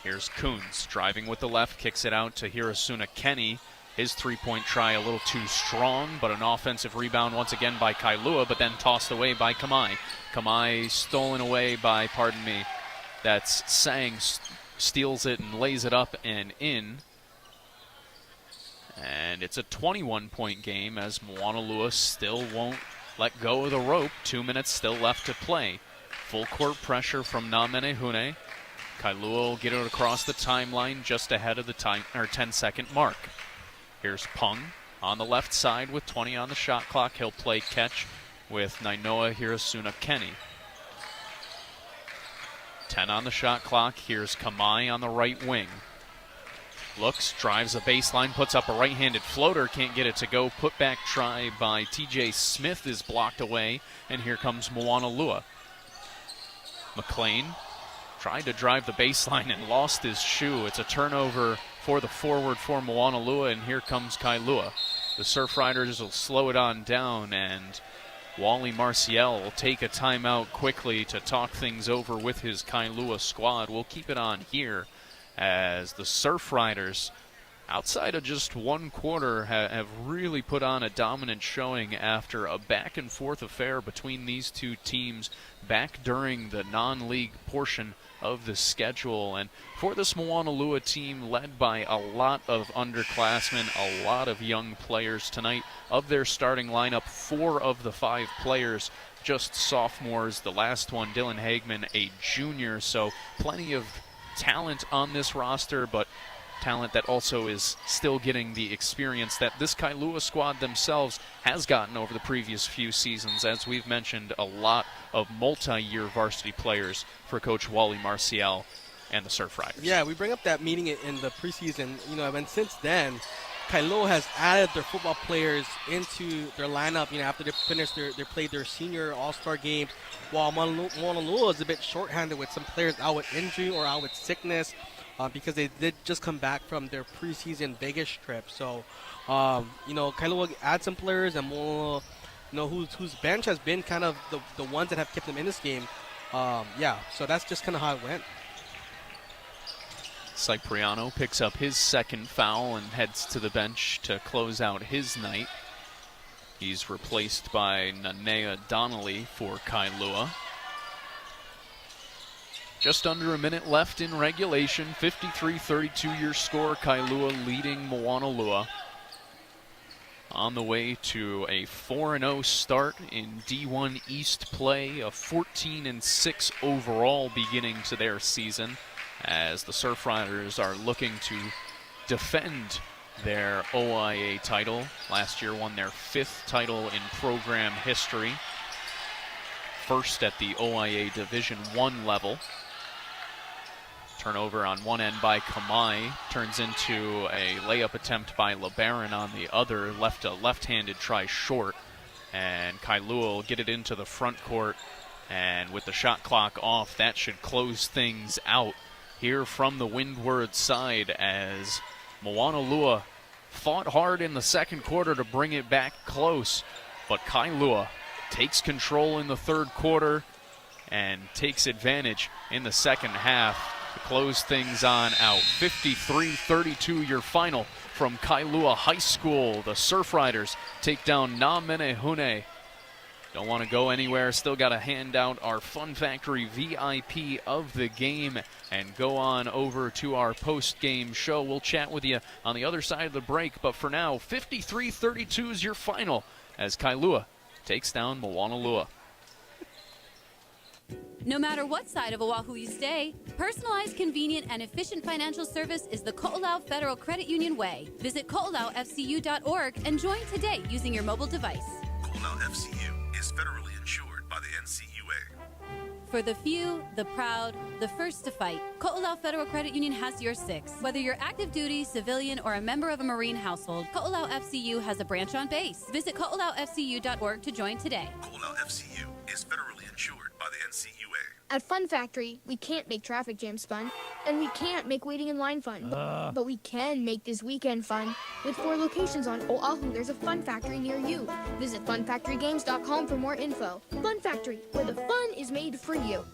Here's Coons driving with the left, kicks it out to Hirasuna Kenny. His three-point try a little too strong, but an offensive rebound once again by Kailua, but then tossed away by Kamai. Kamai stolen away by, that's Sang, steals it and lays it up and in. And it's a 21-point game as Moanalua still won't let go of the rope. 2 minutes still left to play. Full court pressure from Na Menehune. Kailua will get it across the timeline just ahead of the 10-second mark. Here's Pung on the left side with 20 on the shot clock. He'll play catch with Nainoa Hirasuna Kenny. 10 on the shot clock. Here's Kamai on the right wing. Looks, drives a baseline, puts up a right-handed floater, can't get it to go. Put back try by TJ Smith is blocked away, and here comes Moanalua. McLean tried to drive the baseline and lost his shoe. It's a turnover for the forward for Moanalua, and here comes Kailua. The Surfriders will slow it on down, and Wally Marcial will take a timeout quickly to talk things over with his Kailua squad. We'll keep it on here as the Surfriders, outside of just one quarter, have really put on a dominant showing after a back-and-forth affair between these two teams back during the non-league portion of the schedule. And for this Moanalua team, led by a lot of underclassmen, a lot of young players tonight, of their starting lineup, 4 of the 5 players just sophomores. The last one, Dylan Hagman, a junior, so plenty of talent on this roster, but talent that also is still getting the experience that this Kailua squad themselves has gotten over the previous few seasons. As we've mentioned, a lot of multi-year varsity players for Coach Wally Marcial and the Surfriders.
Yeah, we bring up that meeting in the preseason, and since then, Kailua has added their football players into their lineup, after they finished they played their senior all-star games, while Moanalua is a bit shorthanded with some players out with injury or out with sickness, because they did just come back from their preseason Vegas trip. So, Kailua add some players, and Moanalua, whose bench has been kind of the ones that have kept them in this game. So that's just kind of how it went.
Cipriano picks up his second foul and heads to the bench to close out his night. He's replaced by Nanea Donnelly for Kailua. Just under a minute left in regulation. 53-32 your score. Kailua leading Moanalua. On the way to a 4-0 start in D1 East play, a 14-6 overall beginning to their season, as the Surfriders are looking to defend their OIA title. Last year won their 5th title in program history. First at the OIA Division I level. Turnover on one end by Kamai turns into a layup attempt by LeBaron on the other. Left a left-handed try short, and Kailua will get it into the front court, and with the shot clock off, that should close things out here from the windward side, as Moanalua fought hard in the second quarter to bring it back close, but Kailua takes control in the third quarter and takes advantage in the second half to close things on out. 53-32 your final from Kailua High School. The Surfriders take down Na Menehune. Don't want to go anywhere. Still got to hand out our Fun Factory VIP of the game and go on over to our post-game show. We'll chat with you on the other side of the break. But for now, 53-32 is your final as Kailua takes down Moanalua.
No matter what side of Oahu you stay, personalized, convenient, and efficient financial service is the Ko'olau Federal Credit Union way. Visit ko'olaufcu.org and join today using your mobile device.
Ko'olau FCU is federally insured by the NCUA.
For the few, the proud, the first to fight, Ko'olau Federal Credit Union has your six. Whether you're active duty, civilian, or a member of a Marine household, Ko'olau FCU has a branch on base. Visit ko'olaufcu.org to join today.
Ko'olau FCU is federally insured by the NCUA.
At Fun Factory, we can't make traffic jams fun, and we can't make waiting in line fun. But we can make this weekend fun. With 4 locations on Oahu, there's a Fun Factory near you. Visit funfactorygames.com for more info. Fun Factory, where the fun is made for you.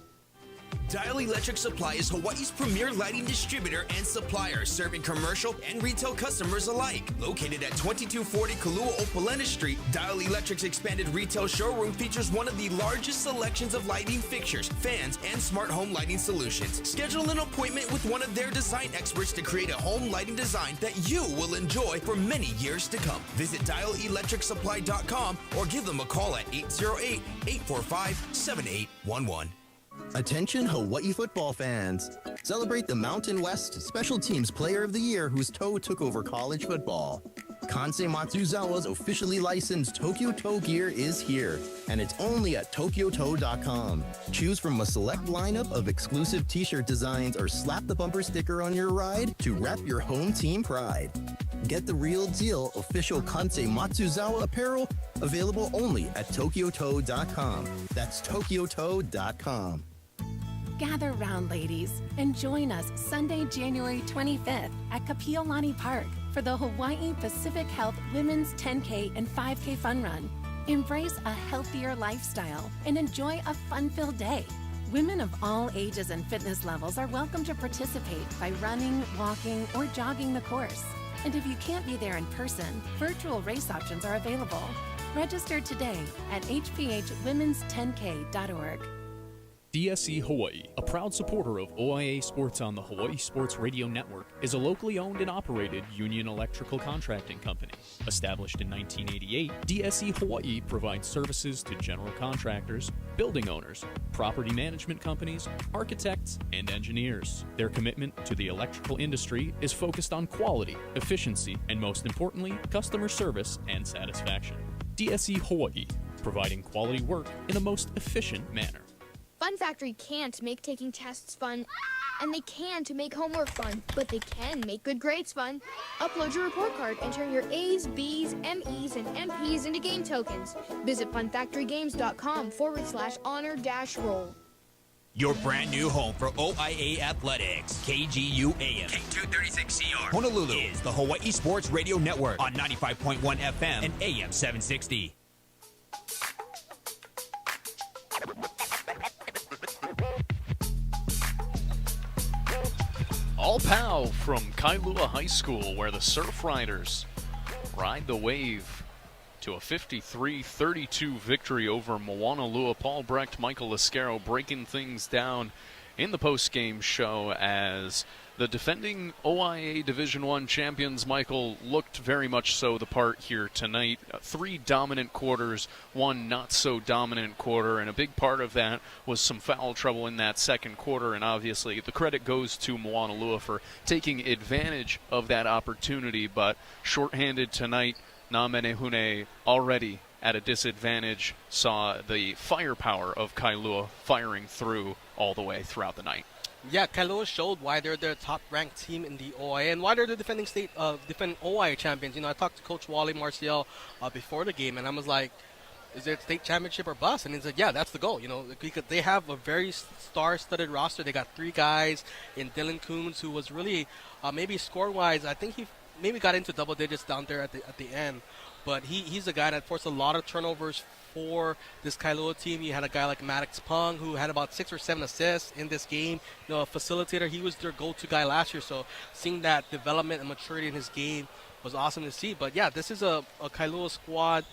Dial Electric Supply is Hawaii's premier lighting distributor and supplier, serving commercial and retail customers alike. Located at 2240 Kailua Opalena Street, Dial Electric's expanded retail showroom features one of the largest selections of lighting fixtures, fans, and smart home lighting solutions. Schedule an appointment with one of their design experts to create a home lighting design that you will enjoy for many years to come. Visit dialelectricsupply.com or give them a call at 808-845-7811.
Attention Hawaii football fans. Celebrate the Mountain West Special Teams Player of the Year whose toe took over college football. Kansei Matsuzawa's officially licensed Tokyo Toe gear is here, and it's only at tokyotoe.com. Choose from a select lineup of exclusive t-shirt designs or slap the bumper sticker on your ride to rep your home team pride. Get the real deal official Kansei Matsuzawa apparel available only at tokyotoe.com. That's tokyotoe.com.
Gather round, ladies, and join us Sunday, January 25th at Kapiolani Park for the Hawaii Pacific Health Women's 10K and 5K Fun Run. Embrace a healthier lifestyle and enjoy a fun-filled day. Women of all ages and fitness levels are welcome to participate by running, walking, or jogging the course. And if you can't be there in person, virtual race options are available. Register today at hphwomen's10k.org.
DSE Hawaii, a proud supporter of OIA Sports on the Hawaii Sports Radio Network, is a locally owned and operated union electrical contracting company. Established in 1988, DSE Hawaii provides services to general contractors, building owners, property management companies, architects, and engineers. Their commitment to the electrical industry is focused on quality, efficiency, and most importantly, customer service and satisfaction. DSE Hawaii, providing quality work in the most efficient manner.
Fun Factory can't make taking tests fun, and they can't make homework fun, but they can make good grades fun. Upload your report card and turn your A's, B's, ME's, and MP's into game tokens. Visit funfactorygames.com/honor-roll.
Your brand new home for OIA Athletics, KGU AM, K236CR. Honolulu is the Hawaii Sports Radio Network on 95.1 FM and AM 760.
All POW from Kailua High School, where the Surfriders ride the wave to a 53-32 victory over Moanalua. Paul Brecht, Michael Lascaro breaking things down in the post-game show as the defending OIA Division I champions, Michael, looked very much so the part here tonight. 3 dominant quarters, 1 not-so-dominant quarter, and a big part of that was some foul trouble in that second quarter, and obviously the credit goes to Moanalua for taking advantage of that opportunity, but shorthanded tonight, Na Menehune already at a disadvantage, saw the firepower of Kailua firing through all the way throughout the night.
Yeah, Kailua showed why they're the top-ranked team in the OIA and why they're the defending OIA champions. I talked to Coach Wally Marcial before the game, and I was like, is it state championship or bust? And he said, yeah, that's the goal. Because they have a very star-studded roster. They got 3 guys in Dylan Coons, who was really, maybe score-wise, I think he maybe got into double digits down there at the end. But he's a guy that forced a lot of turnovers for this Kailua team. You had a guy like Maddox Pung, who had about 6 or 7 assists in this game. A facilitator. He was their go-to guy last year. So seeing that development and maturity in his game was awesome to see. But yeah, this is a Kailua squad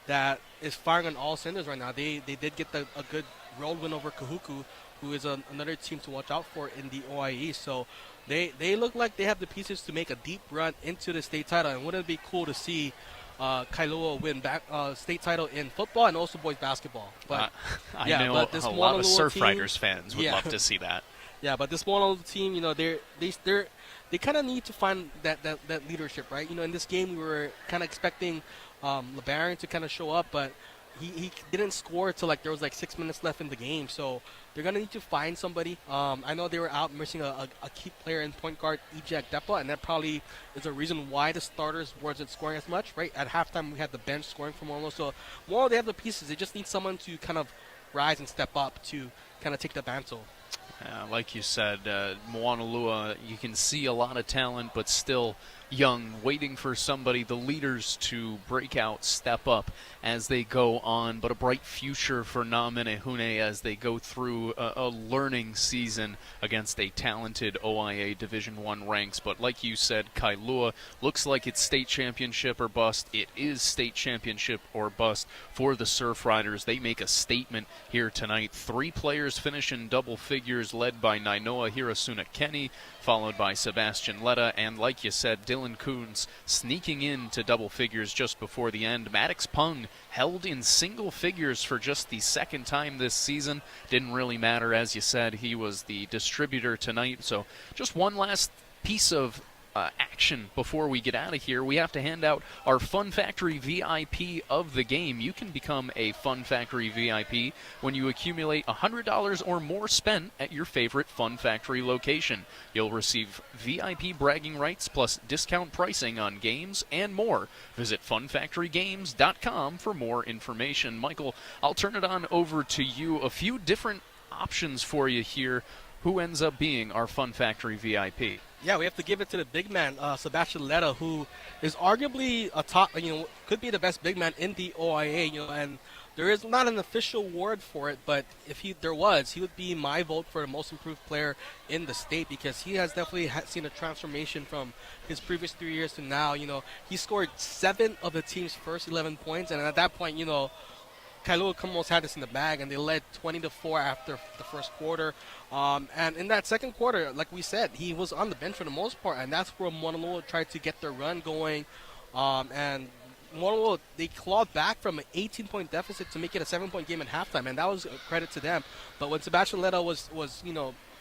that is firing on all cylinders right now. They did get a good road win over Kahuku, who is another team to watch out for in the OIE. So they look like they have the pieces to make a deep run into the state title. And wouldn't it be cool to see Kailua win back state title in football and also boys basketball? But
I know
but this
a lot of Surfriders
team,
fans would love to see that.
Yeah, but this Moanalua team, they kind of need to find that leadership, right? In this game we were kind of expecting LeBaron to kind of show up, but he didn't score till there was 6 minutes left in the game. So they're going to need to find somebody. I know they were out missing a key player in point guard, Ejak Depa, and that probably is a reason why the starters wasn't scoring as much, right? At halftime, we had the bench scoring for Moanalua. So Moanalua, they have the pieces. They just need someone to kind of rise and step up to kind of take the mantle.
Like you said, Moanalua, you can see a lot of talent, but still young, waiting for somebody, the leaders, to break out, step up as they go on. But a bright future for Na Menehune as they go through a learning season against a talented OIA Division I ranks. But like you said, Kailua looks like it's state championship or bust. It is state championship or bust for the Surfriders. They make a statement here tonight. 3 players finish in double figures, led by Nainoa Hirasuna Kenny, followed by Sebastian Letta, and like you said, Dylan Coons sneaking into double figures just before the end. Maddox Pung held in single figures for just the second time this season. Didn't really matter, as you said, he was the distributor tonight. So just one last piece of action before we get out of here. We have to hand out our Fun Factory VIP of the game. You can become a Fun Factory VIP when you accumulate $100 or more spent at your favorite Fun Factory location. You'll receive VIP bragging rights plus discount pricing on games and more. Visit funfactorygames.com for more information. Michael, I'll turn it on over to you. A few different options for you here. Who ends up being our Fun Factory VIP?
Yeah, we have to give it to the big man, Sebastian Letta, who is arguably a top, could be the best big man in the OIA, and there is not an official award for it, but if there was, he would be my vote for the most improved player in the state, because he has definitely seen a transformation from his previous 3 years to now. He scored 7 of the team's first 11 points, and at that point, Kailua almost had this in the bag, and they led 20-4 after the first quarter. And in that second quarter, like we said, he was on the bench for the most part, and that's where Moanalua tried to get their run going. And Moanalua, they clawed back from an 18-point deficit to make it a 7-point game at halftime, and that was a credit to them. But when Sebastian Letta was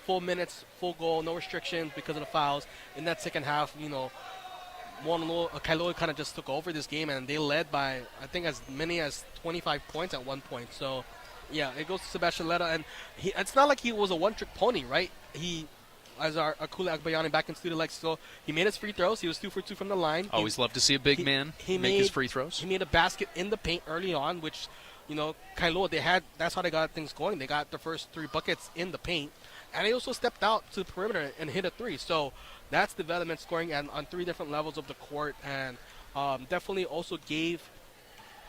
full minutes, full goal, no restrictions because of the fouls, in that second half, Kailua kind of just took over this game, and they led by, I think, as many as 25 points at one point. So, yeah, it goes to Sebastian Letta, and it's not like he was a one-trick pony, right? He, as our Akula Akbayani back in studio likes to go, he made his free throws. He was 2 for 2 from the line.
Always love to see a big man make his free throws.
He made a basket in the paint early on, which, Kailua, that's how they got things going. They got the first 3 buckets in the paint, and they also stepped out to the perimeter and hit a 3. So that's development scoring on 3 different levels of the court, and definitely also gave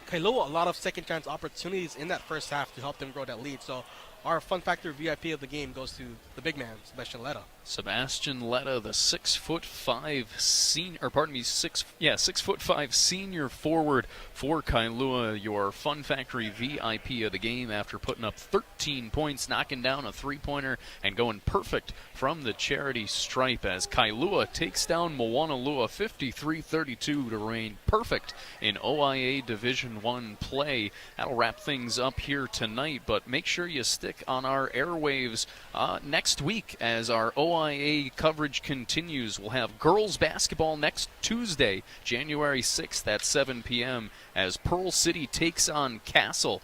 Kailua a lot of second chance opportunities in that first half to help them grow that lead. So our fun factor VIP of the game goes to the big man, Sebastian Letta.
Sebastian Letta, the 6'5" senior, or pardon me, 6'5" senior forward for Kailua, your Fun Factory VIP of the game after putting up 13 points, knocking down a three-pointer, and going perfect from the charity stripe as Kailua takes down Moanalua 53-32 to remain perfect in OIA Division I play. That'll wrap things up here tonight, but make sure you stick on our airwaves next week as our OIA coverage continues. We'll have girls basketball next Tuesday, January 6th at 7 p.m. as Pearl City takes on Castle.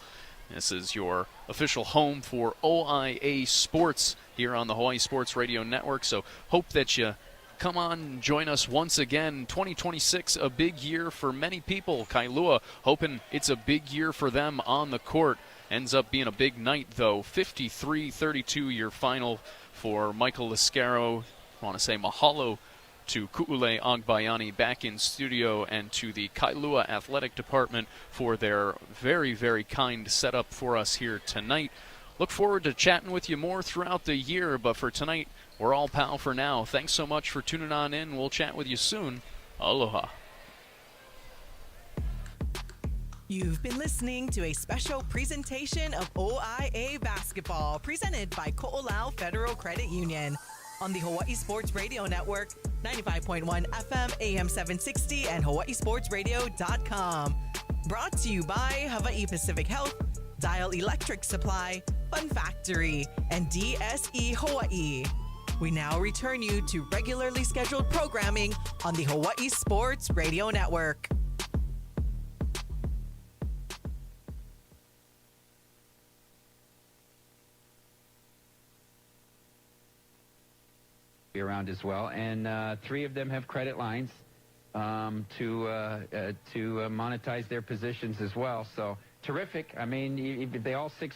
This is your official home for OIA sports here on the Hawaii Sports Radio Network, so hope that you come on and join us once again. 2026, a big year for many people. Kailua hoping it's a big year for them on the court. Ends up being a big night, though. 53-32 your final for Michael Lascaro. I want to say mahalo to Ku'ule Agbayani back in studio and to the Kailua Athletic Department for their very, very kind setup for us here tonight. Look forward to chatting with you more throughout the year, but for tonight, we're all pal for now. Thanks so much for tuning on in. We'll chat with you soon. Aloha.
You've been listening to a special presentation of OIA basketball presented by Ko'olau Federal Credit Union on the Hawaii Sports Radio Network, 95.1 FM, AM 760, and hawaiisportsradio.com. Brought to you by Hawaii Pacific Health, Dial Electric Supply, Fun Factory, and DSE Hawaii. We now return you to regularly scheduled programming on the Hawaii Sports Radio Network.
Around as well, and 3 of them have credit lines to monetize their positions as well. So terrific. I mean, they all 6